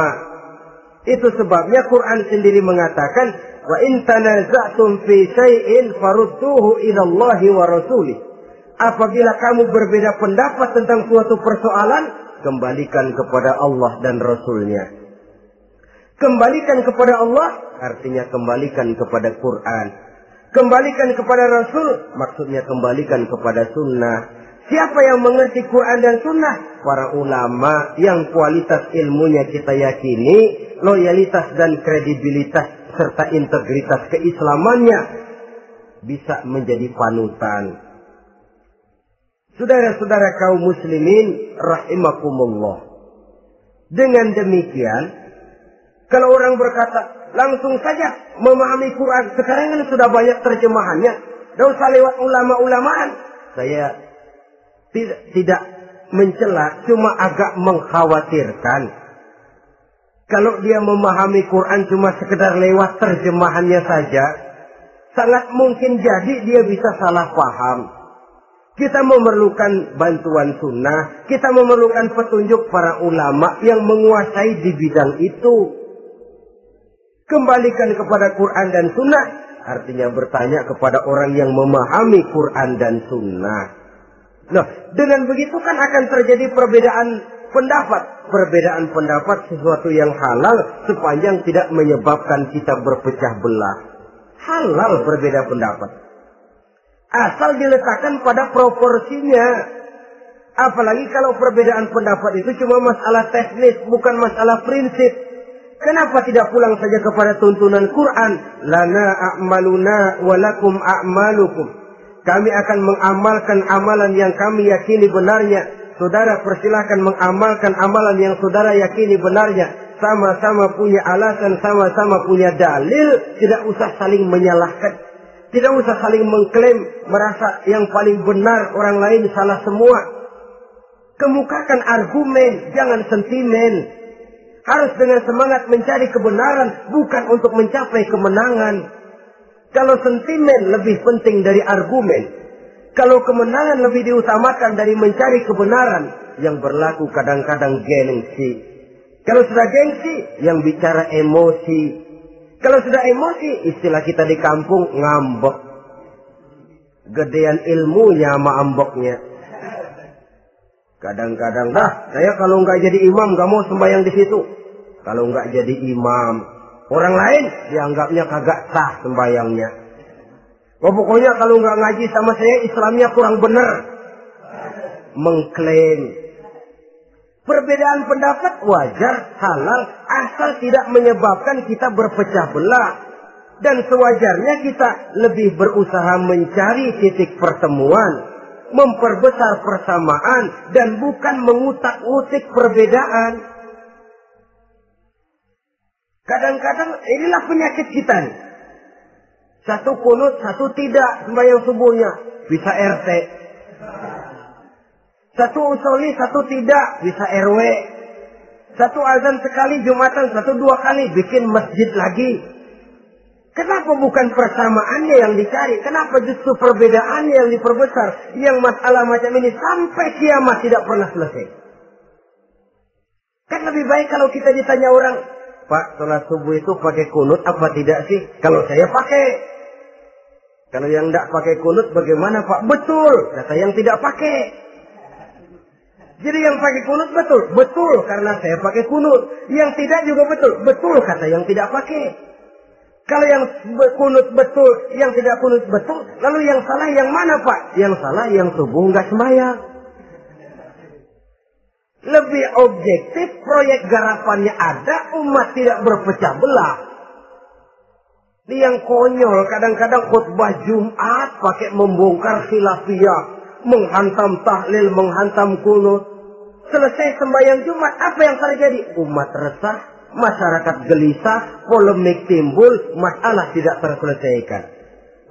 Itu sebabnya Quran sendiri mengatakan, wa in tanaza'tum fi syai'in farudduhu ila Allahi wa rasulih. Apabila kamu berbeda pendapat tentang suatu persoalan, kembalikan kepada Allah dan Rasulnya. Kembalikan kepada Allah artinya kembalikan kepada Quran. Kembalikan kepada Rasul maksudnya kembalikan kepada sunnah. Siapa yang mengerti Quran dan sunnah? Para ulama yang kualitas ilmunya kita yakini, loyalitas dan kredibilitas serta integritas keislamannya bisa menjadi panutan. Saudara-saudara kaum muslimin rahimakumullah. Dengan demikian, kalau orang berkata, langsung saja memahami Quran. Sekarang kan sudah banyak terjemahannya. Tidak usah lewat ulama-ulamaan. Saya tidak mencela, cuma agak mengkhawatirkan. Kalau dia memahami Quran cuma sekedar lewat terjemahannya saja, sangat mungkin jadi dia bisa salah paham. Kita memerlukan bantuan sunnah, kita memerlukan petunjuk para ulama yang menguasai di bidang itu. Kembalikan kepada Quran dan sunnah, artinya bertanya kepada orang yang memahami Quran dan sunnah. Nah, dengan begitu kan akan terjadi perbedaan pendapat. Perbedaan pendapat sesuatu yang halal sepanjang tidak menyebabkan kita berpecah belah. Halal berbeda pendapat. Asal diletakkan pada proporsinya. Apalagi kalau perbedaan pendapat itu cuma masalah teknis, bukan masalah prinsip. Kenapa tidak pulang saja kepada tuntunan Quran? Lana a'maluna walakum a'malukum. Kami akan mengamalkan amalan yang kami yakini benarnya. Saudara persilahkan mengamalkan amalan yang saudara yakini benarnya. Sama-sama punya alasan, sama-sama punya dalil. Tidak usah saling menyalahkan. Tidak usah saling mengklaim, merasa yang paling benar, orang lain salah semua. Kemukakan argumen, jangan sentimen. Harus dengan semangat mencari kebenaran, bukan untuk mencapai kemenangan. Kalau sentimen lebih penting dari argumen, kalau kemenangan lebih diutamakan dari mencari kebenaran, yang berlaku kadang-kadang gengsi. Kalau sudah gengsi, yang bicara emosi. Kalau sudah emosi, istilah kita di kampung, ngambek. Gedean ilmunya sama amboknya. Kadang-kadang, saya kalau nggak jadi imam, nggak mau sembahyang di situ. Kalau nggak jadi imam, orang lain dianggapnya kagak sah sembahyangnya. Pokoknya kalau nggak ngaji sama saya, Islamnya kurang bener. Mengklaim. Perbedaan pendapat wajar, halal, asal tidak menyebabkan kita berpecah belah. Dan sewajarnya kita lebih berusaha mencari titik pertemuan, memperbesar persamaan, dan bukan mengutak-utik perbedaan. Kadang-kadang inilah penyakit kita nih. Satu kunut, satu tidak sembahyang subuhnya. Bisa RT. Satu usoli, satu tidak. Bisa RW. Satu azan sekali Jumatan, satu dua kali. Bikin masjid lagi. Kenapa bukan persamaannya yang dicari? Kenapa justru perbedaannya yang diperbesar? Yang masalah macam ini sampai kiamat tidak pernah selesai. Kan lebih baik kalau kita ditanya orang, Pak, sholat subuh itu pakai kunut apa tidak sih? Kalau saya pakai. Kalau yang tidak pakai kunut bagaimana Pak? Betul, kata yang tidak pakai. Jadi yang pakai kunut betul. Betul, karena saya pakai kunut. Yang tidak juga betul. Betul, kata yang tidak pakai. Kalau yang kunut betul, yang tidak kunut betul, lalu yang salah yang mana Pak? Yang salah yang subuh nggak sembahyang. Lebih objektif, proyek garapannya ada, umat tidak berpecah belah. Yang konyol, kadang-kadang khutbah Jumat pakai membongkar khilafiyah, menghantam tahlil, menghantam kunut. Selesai sembahyang Jumat, apa yang terjadi? Umat resah, masyarakat gelisah, polemik timbul, masalah tidak terselesaikan.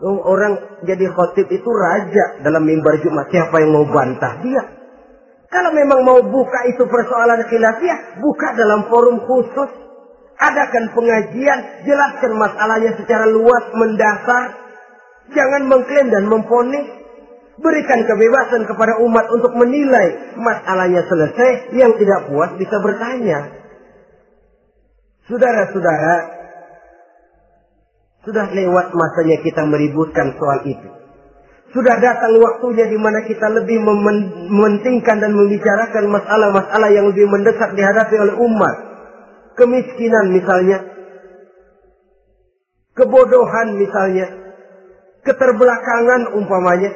Orang jadi khotib itu raja dalam mimbar Jumat, siapa yang mau bantah dia? Kalau memang mau buka itu persoalan khilafiyah, buka dalam forum khusus. Adakan pengajian, jelaskan masalahnya secara luas, mendasar. Jangan mengklaim dan memponis. Berikan kebebasan kepada umat untuk menilai masalahnya selesai, yang tidak puas bisa bertanya. Saudara-saudara, sudah lewat masanya kita meributkan soal itu. Sudah datang waktunya di mana kita lebih mementingkan dan membicarakan masalah-masalah yang lebih mendesak dihadapi oleh umat. Kemiskinan misalnya, kebodohan misalnya, keterbelakangan umpamanya,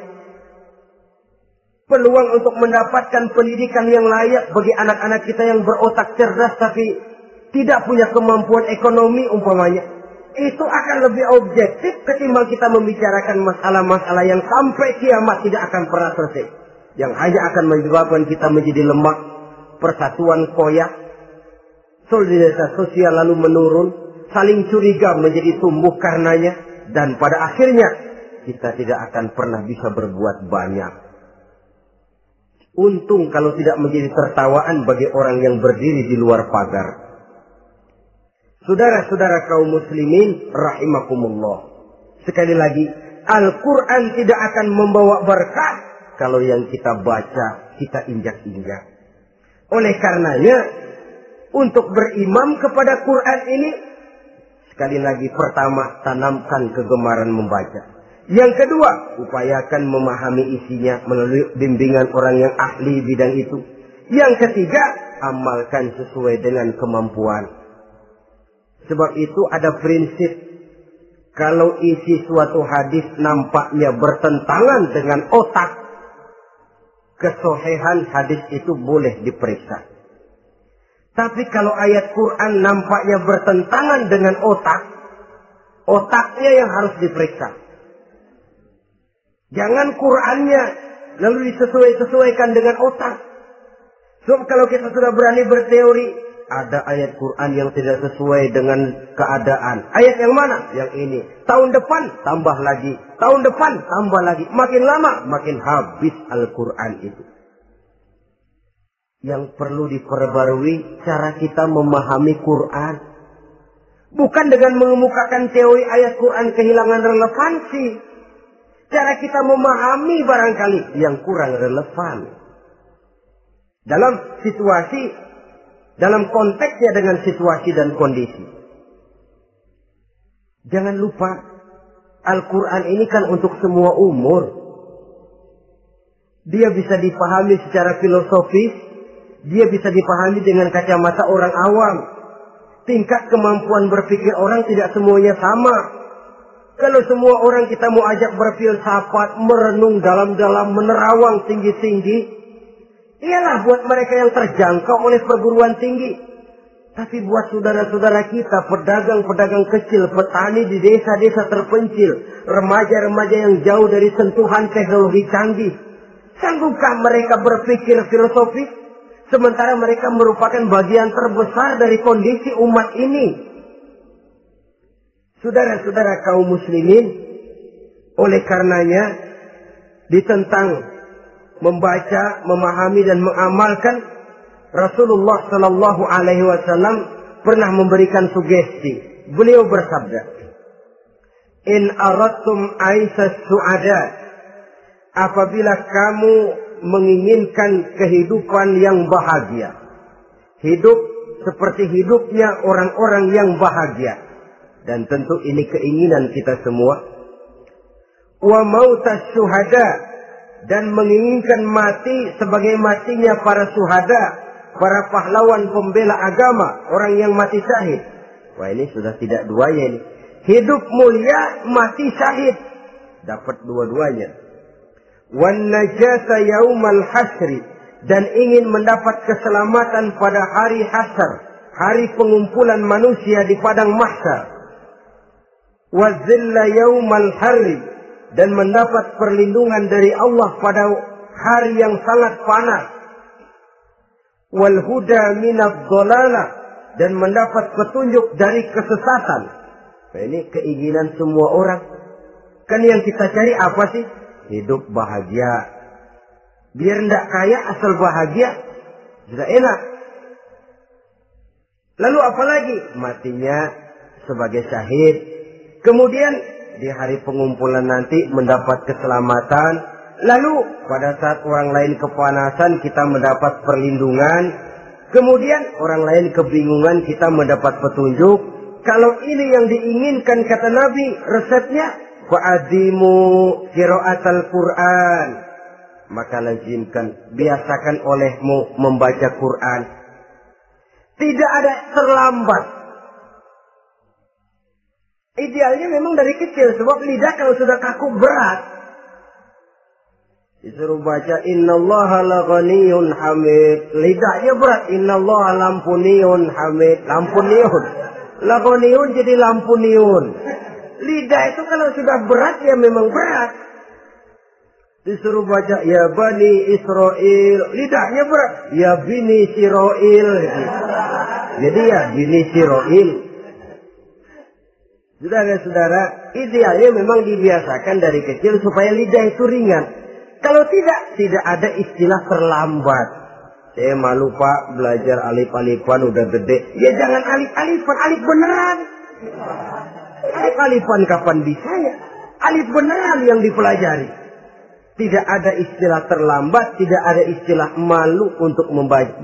peluang untuk mendapatkan pendidikan yang layak bagi anak-anak kita yang berotak cerdas tapi tidak punya kemampuan ekonomi umpamanya. Itu akan lebih objektif ketimbang kita membicarakan masalah-masalah yang sampai kiamat tidak akan pernah selesai. Yang hanya akan menyebabkan kita menjadi lemah, persatuan koyak, solidaritas sosial lalu menurun, saling curiga menjadi tumbuh karenanya, dan pada akhirnya kita tidak akan pernah bisa berbuat banyak. Untung kalau tidak menjadi tertawaan bagi orang yang berdiri di luar pagar. Saudara-saudara kaum muslimin rahimakumullah. Sekali lagi, Al-Quran tidak akan membawa berkah kalau yang kita baca, kita injak-injak. Oleh karenanya, untuk berimam kepada Quran ini, sekali lagi pertama, tanamkan kegemaran membaca. Yang kedua, upayakan memahami isinya melalui bimbingan orang yang ahli bidang itu. Yang ketiga, amalkan sesuai dengan kemampuan. Sebab itu ada prinsip, kalau isi suatu hadis nampaknya bertentangan dengan otak, kesohihan hadis itu boleh diperiksa. Tapi kalau ayat Quran nampaknya bertentangan dengan otak, otaknya yang harus diperiksa. Jangan Qur'annya lalu disesuaikan dengan otak. Sebab kalau kita sudah berani berteori, ada ayat Quran yang tidak sesuai dengan keadaan. Ayat yang mana? Yang ini. Tahun depan tambah lagi. Tahun depan tambah lagi. Makin lama makin habis Al-Quran itu. Yang perlu diperbarui cara kita memahami Quran. Bukan dengan mengemukakan teori ayat Quran kehilangan relevansi. Cara kita memahami barangkali yang kurang relevan. Dalam situasi, dalam konteksnya dengan situasi dan kondisi. Jangan lupa, Al-Quran ini kan untuk semua umur. Dia bisa dipahami secara filosofis, dia bisa dipahami dengan kacamata orang awam. Tingkat kemampuan berpikir orang tidak semuanya sama. Kalau semua orang kita mau ajak berfilsafat, merenung dalam-dalam, menerawang tinggi-tinggi, ialah buat mereka yang terjangkau oleh perguruan tinggi. Tapi buat saudara-saudara kita, pedagang-pedagang kecil, petani di desa-desa terpencil, remaja-remaja yang jauh dari sentuhan teknologi canggih, sanggupkah mereka berpikir filosofis? Sementara mereka merupakan bagian terbesar dari kondisi umat ini. Saudara-saudara kaum muslimin, oleh karenanya ditentang membaca, memahami dan mengamalkan, Rasulullah Sallallahu Alaihi Wasallam pernah memberikan sugesti. Beliau bersabda, "In aradtum aisas su'ada," apabila kamu menginginkan kehidupan yang bahagia, hidup seperti hidupnya orang-orang yang bahagia, dan tentu ini keinginan kita semua. Wa mautas syuhada, dan menginginkan mati sebagai matinya para syuhada, para pahlawan pembela agama, orang yang mati syahid. Wah, ini sudah tidak duanya ini. Hidup mulia, mati syahid. Dapat dua-duanya. Wan najata yaumal hasri, dan ingin mendapat keselamatan pada hari hasar, hari pengumpulan manusia di padang mahsyar. Wa zilla yaumal harri, dan mendapat perlindungan dari Allah pada hari yang sangat panas. Wal huda minadh dhalalah, dan mendapat petunjuk dari kesesatan. Nah, ini keinginan semua orang. Kan yang kita cari apa sih? Hidup bahagia. Biar ndak kaya asal bahagia, sudah enak. Lalu apalagi? Matinya sebagai syahid. Kemudian di hari pengumpulan nanti mendapat keselamatan. Lalu pada saat orang lain kepanasan kita mendapat perlindungan. Kemudian orang lain kebingungan kita mendapat petunjuk. Kalau ini yang diinginkan kata Nabi, resepnya fa'adimu qira'atal Qur'an, maka lazimkan, biasakan olehmu membaca Quran. Tidak ada terlambat. Idealnya memang dari kecil, sebab lidah kalau sudah kaku berat. Disuruh baca innallaha laghaniyun hamid, lidahnya berat. Innallaha lampuniyun hamid, lampuniyun. Laghaniyun jadi lampuniyun. Lidah itu kalau sudah berat ya memang berat. Disuruh baca ya Bani Israel, lidahnya berat. Ya Bini Siroil. Jadi ya Bini Siroil. Saudara-saudara, idealnya memang dibiasakan dari kecil supaya lidah itu ringan. Kalau tidak ada istilah terlambat. Saya malu Pak, belajar alif-alifan udah gede. Ya jangan alif-alifan, alif beneran. Alif-alifan kapan bisa ya? Alif beneran yang dipelajari. Tidak ada istilah terlambat, tidak ada istilah malu untuk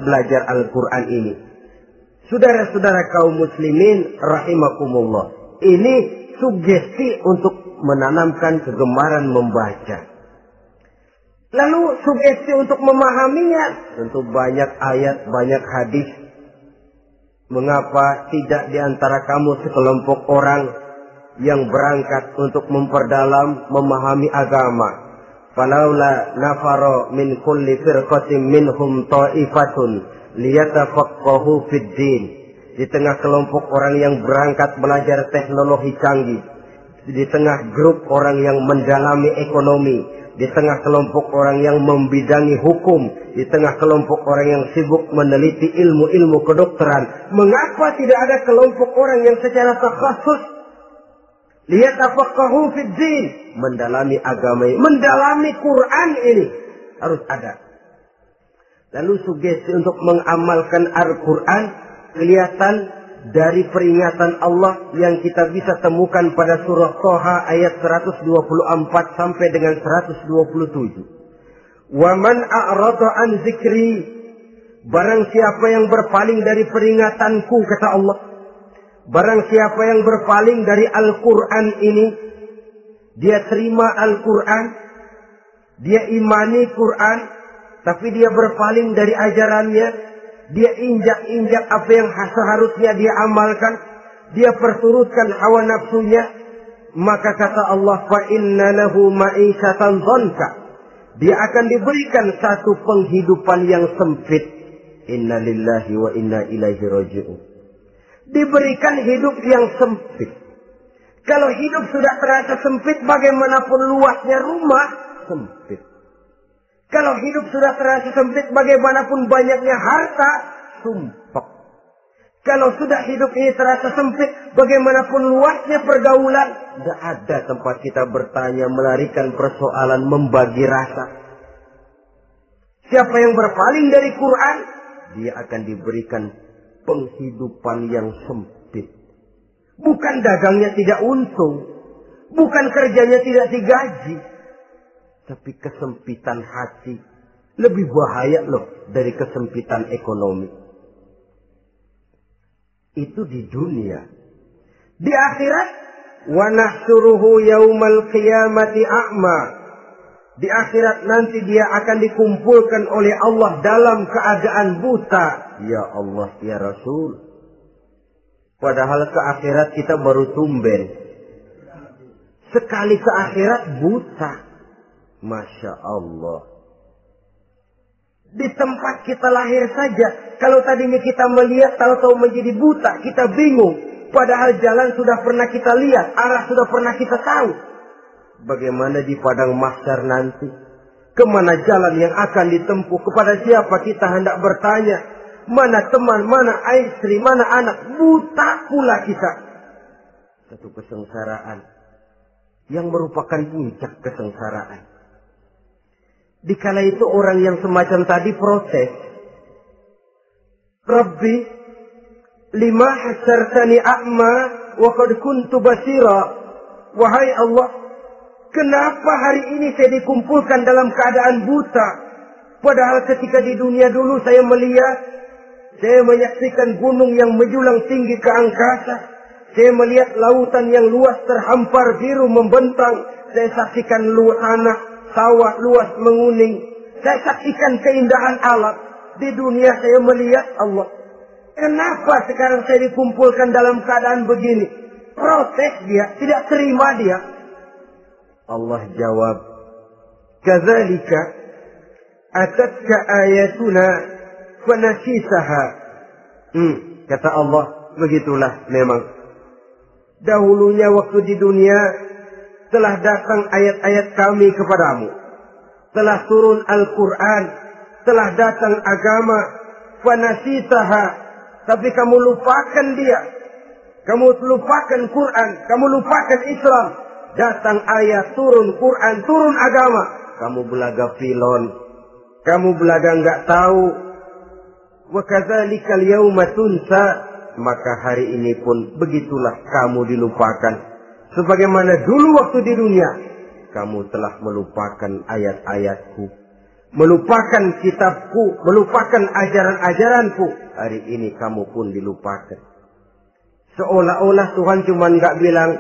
belajar Al-Quran ini. Saudara-saudara kaum muslimin rahimakumullah. Ini sugesti untuk menanamkan kegemaran membaca. Lalu sugesti untuk memahaminya. Tentu banyak ayat, banyak hadis. Mengapa tidak di antara kamu sekelompok orang yang berangkat untuk memperdalam, memahami agama? Falaula nafaro min kulli firqatin minhum ta'ifatun liyatafaqahu fid din. Di tengah kelompok orang yang berangkat belajar teknologi canggih, di tengah grup orang yang mendalami ekonomi, di tengah kelompok orang yang membidangi hukum, di tengah kelompok orang yang sibuk meneliti ilmu-ilmu kedokteran, mengapa tidak ada kelompok orang yang secara takhasus liyatafaqahu fid din, mendalami agama ini, mendalami Quran ini, harus ada. Lalu sugesti untuk mengamalkan Al-Quran kelihatan dari peringatan Allah yang kita bisa temukan pada surah Toha ayat 124 sampai dengan 127. Wa man a'rada an zikri, barang siapa yang berpaling dari peringatanku, kata Allah, barang siapa yang berpaling dari Al-Quran ini, dia terima Al-Quran, dia imani Quran, tapi dia berpaling dari ajarannya, dia injak-injak apa yang seharusnya dia amalkan, dia perturutkan hawa nafsunya, maka kata Allah, fa inna lahu ma'isyatan dhanka, dia akan diberikan satu penghidupan yang sempit. Inna lillahi wa inna ilaihi raji'un. Diberikan hidup yang sempit. Kalau hidup sudah terasa sempit, bagaimanapun luasnya rumah, sempit. Kalau hidup sudah terasa sempit, bagaimanapun banyaknya harta, sumpek. Kalau sudah hidup ini terasa sempit, bagaimanapun luasnya pergaulan, tidak ada tempat kita bertanya, melarikan persoalan, membagi rasa. Siapa yang berpaling dari Quran, dia akan diberikan penghidupan yang sempit. Bukan dagangnya tidak untung, bukan kerjanya tidak digaji, tapi kesempitan hati lebih bahaya loh dari kesempitan ekonomi. Itu di dunia. Di akhirat, wa nahsyuruhu yaumal qiyamati a'ma. Di akhirat nanti dia akan dikumpulkan oleh Allah dalam keadaan buta. Ya Allah, ya Rasul. Padahal ke akhirat kita baru tumben. Sekali ke akhirat buta. Masya Allah. Di tempat kita lahir saja, kalau tadinya kita melihat, tahu-tahu menjadi buta, kita bingung. Padahal jalan sudah pernah kita lihat, arah sudah pernah kita tahu. Bagaimana di padang mahsyar nanti? Kemana jalan yang akan ditempuh? Kepada siapa kita hendak bertanya? Mana teman, mana istri, mana anak? Buta pula kita. Satu kesengsaraan yang merupakan puncak kesengsaraan. Dikala itu orang yang semacam tadi protes. Rabbi, lima hasyartani a'ma wa qad kuntu basira. Wahai Allah, kenapa hari ini saya dikumpulkan dalam keadaan buta? Padahal ketika di dunia dulu saya melihat, saya menyaksikan gunung yang menjulang tinggi ke angkasa. Saya melihat lautan yang luas terhampar biru membentang. Saya saksikan tanah, sawah luas menguning. Saya saksikan keindahan alam. Di dunia saya melihat Allah. Kenapa sekarang saya dikumpulkan dalam keadaan begini? Protes dia, tidak terima dia. Allah jawab, kadzalika atatka ayatuna fanasisaha. Kata Allah, begitulah memang. Dahulunya waktu di dunia telah datang ayat-ayat kami kepadamu. Telah turun Al-Quran. Telah datang agama. Fanasisaha. Tapi kamu lupakan dia. Kamu lupakan Quran. Kamu lupakan Islam. Datang ayat, turun Quran, turun agama. Kamu belaga filon. Kamu belaga enggak tahu. Wa kadzalikal yauma tunsa. Maka hari ini pun begitulah kamu dilupakan. Sebagaimana dulu waktu di dunia, kamu telah melupakan ayat-ayatku, melupakan kitabku, melupakan ajaran-ajaranku. Hari ini kamu pun dilupakan. Seolah-olah Tuhan cuma nggak bilang,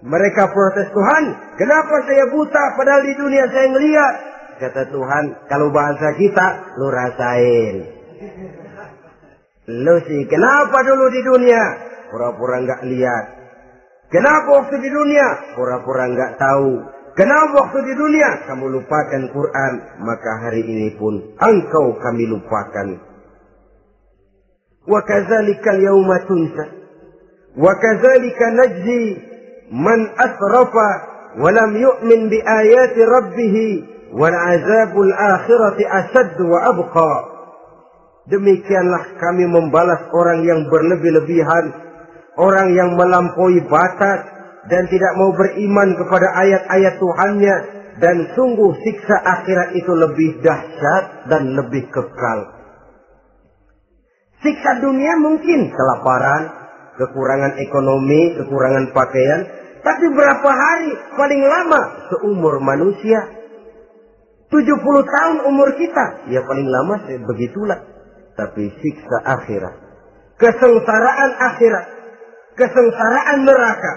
mereka protes, Tuhan, kenapa saya buta padahal di dunia saya ngelihat. Kata Tuhan, kalau bahasa kita, lu rasain. Lu sih, kenapa dulu di dunia? Pura-pura nggak lihat. Kenapa waktu di dunia? Pura-pura nggak tahu. Kenapa waktu di dunia? Kamu lupakan Quran. Maka hari ini pun engkau kami lupakan. Wa kadzalikal yauma tunsa. Wa kadzalika najzi man asrafa walam yu'min bi ayati rabbih wal azabul akhirati asad wa abqa. Demikianlah kami membalas orang yang berlebih-lebihan, orang yang melampaui batas dan tidak mau beriman kepada ayat-ayat Tuhannya, dan sungguh siksa akhirat itu lebih dahsyat dan lebih kekal. Siksa dunia mungkin kelaparan, kekurangan ekonomi, kekurangan pakaian, tapi berapa hari paling lama seumur manusia? 70 tahun umur kita, ya paling lama begitulah. Tapi siksa akhirat, kesengsaraan akhirat, kesengsaraan neraka,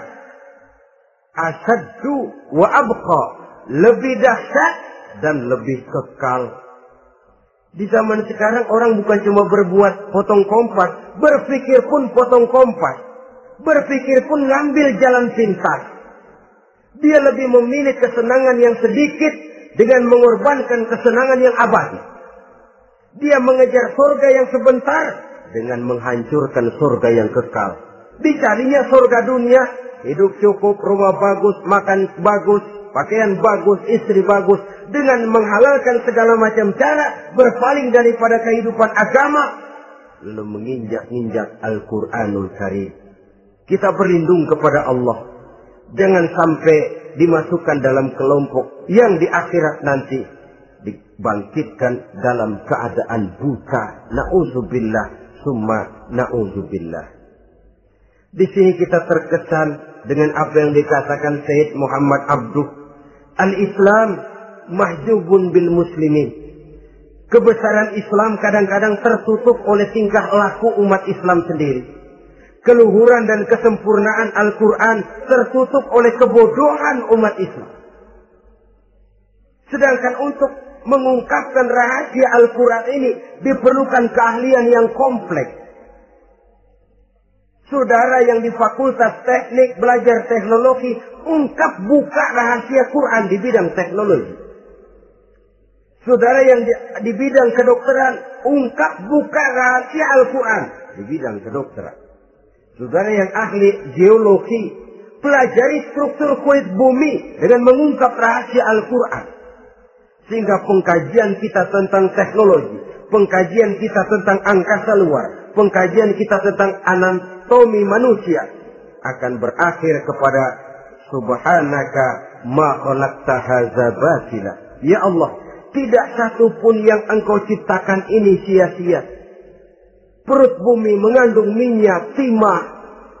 asaddu wa abqa, lebih dahsyat dan lebih kekal. Di zaman sekarang orang bukan cuma berbuat potong kompas, berpikir pun potong kompas, berpikir pun ngambil jalan pintas. Dia lebih memilih kesenangan yang sedikit dengan mengorbankan kesenangan yang abadi. Dia mengejar surga yang sebentar dengan menghancurkan surga yang kekal. Dicarinya surga dunia, hidup cukup, rumah bagus, makan bagus, pakaian bagus, istri bagus, dengan menghalalkan segala macam cara, berpaling daripada kehidupan agama, lalu menginjak-injak Al-Quranul Karim. Kita berlindung kepada Allah, jangan sampai dimasukkan dalam kelompok yang di akhirat nanti dibangkitkan dalam keadaan buta. Na'udzubillah summa na'udzubillah. Di sini kita terkesan dengan apa yang dikatakan Sayyid Muhammad Abduh, al-Islam mahjubun bil muslimin. Kebesaran Islam kadang-kadang tertutup oleh tingkah laku umat Islam sendiri. Keluhuran dan kesempurnaan Al-Quran tertutup oleh kebodohan umat Islam. Sedangkan untuk mengungkapkan rahasia Al-Quran ini diperlukan keahlian yang kompleks. Saudara yang di Fakultas Teknik belajar teknologi, buka rahasia Quran di bidang teknologi. Saudara yang di bidang kedokteran, buka rahasia Al-Quran di bidang kedokteran. Saudara yang ahli geologi, pelajari struktur kulit bumi dengan mengungkap rahasia Al-Quran. Sehingga pengkajian kita tentang teknologi, pengkajian kita tentang angkasa luar, pengkajian kita tentang anatomi manusia akan berakhir kepada subhanaka ma khalaqta hadza batila. Ya Allah, tidak satu pun yang Engkau ciptakan ini sia-sia. Perut bumi mengandung minyak, timah,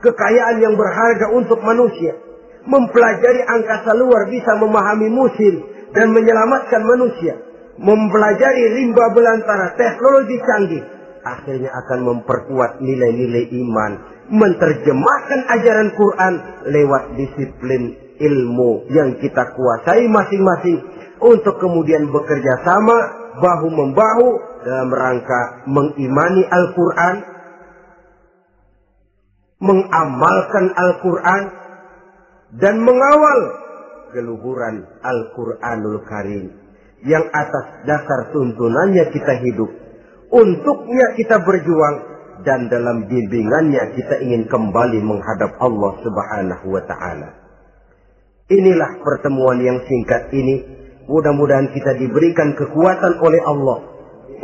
kekayaan yang berharga untuk manusia. Mempelajari angkasa luar bisa memahami musim dan menyelamatkan manusia. Mempelajari rimba belantara, teknologi canggih, akhirnya akan memperkuat nilai-nilai iman. Menerjemahkan ajaran Quran lewat disiplin ilmu yang kita kuasai masing-masing, untuk kemudian bekerja sama, bahu-membahu dalam rangka mengimani Al-Quran, mengamalkan Al-Quran, dan mengawal keluhuran Al-Quranul Karim yang atas dasar tuntunannya kita hidup, untuknya kita berjuang, dan dalam bimbingannya kita ingin kembali menghadap Allah Subhanahu wa Ta'ala. Inilah pertemuan yang singkat ini. Mudah-mudahan kita diberikan kekuatan oleh Allah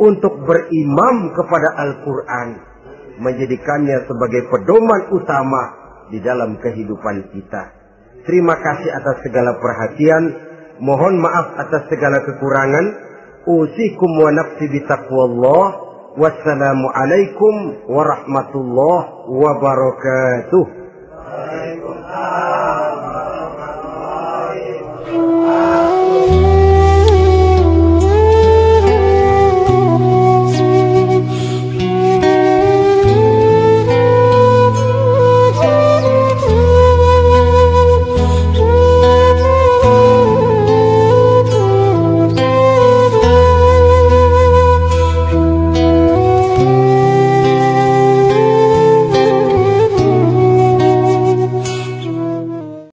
untuk berimam kepada Al-Quran, menjadikannya sebagai pedoman utama di dalam kehidupan kita. Terima kasih atas segala perhatian. Mohon maaf atas segala kekurangan. Usikum wa nafsi bitaqwallah. Wassalamualaikum warahmatullahi wabarakatuh.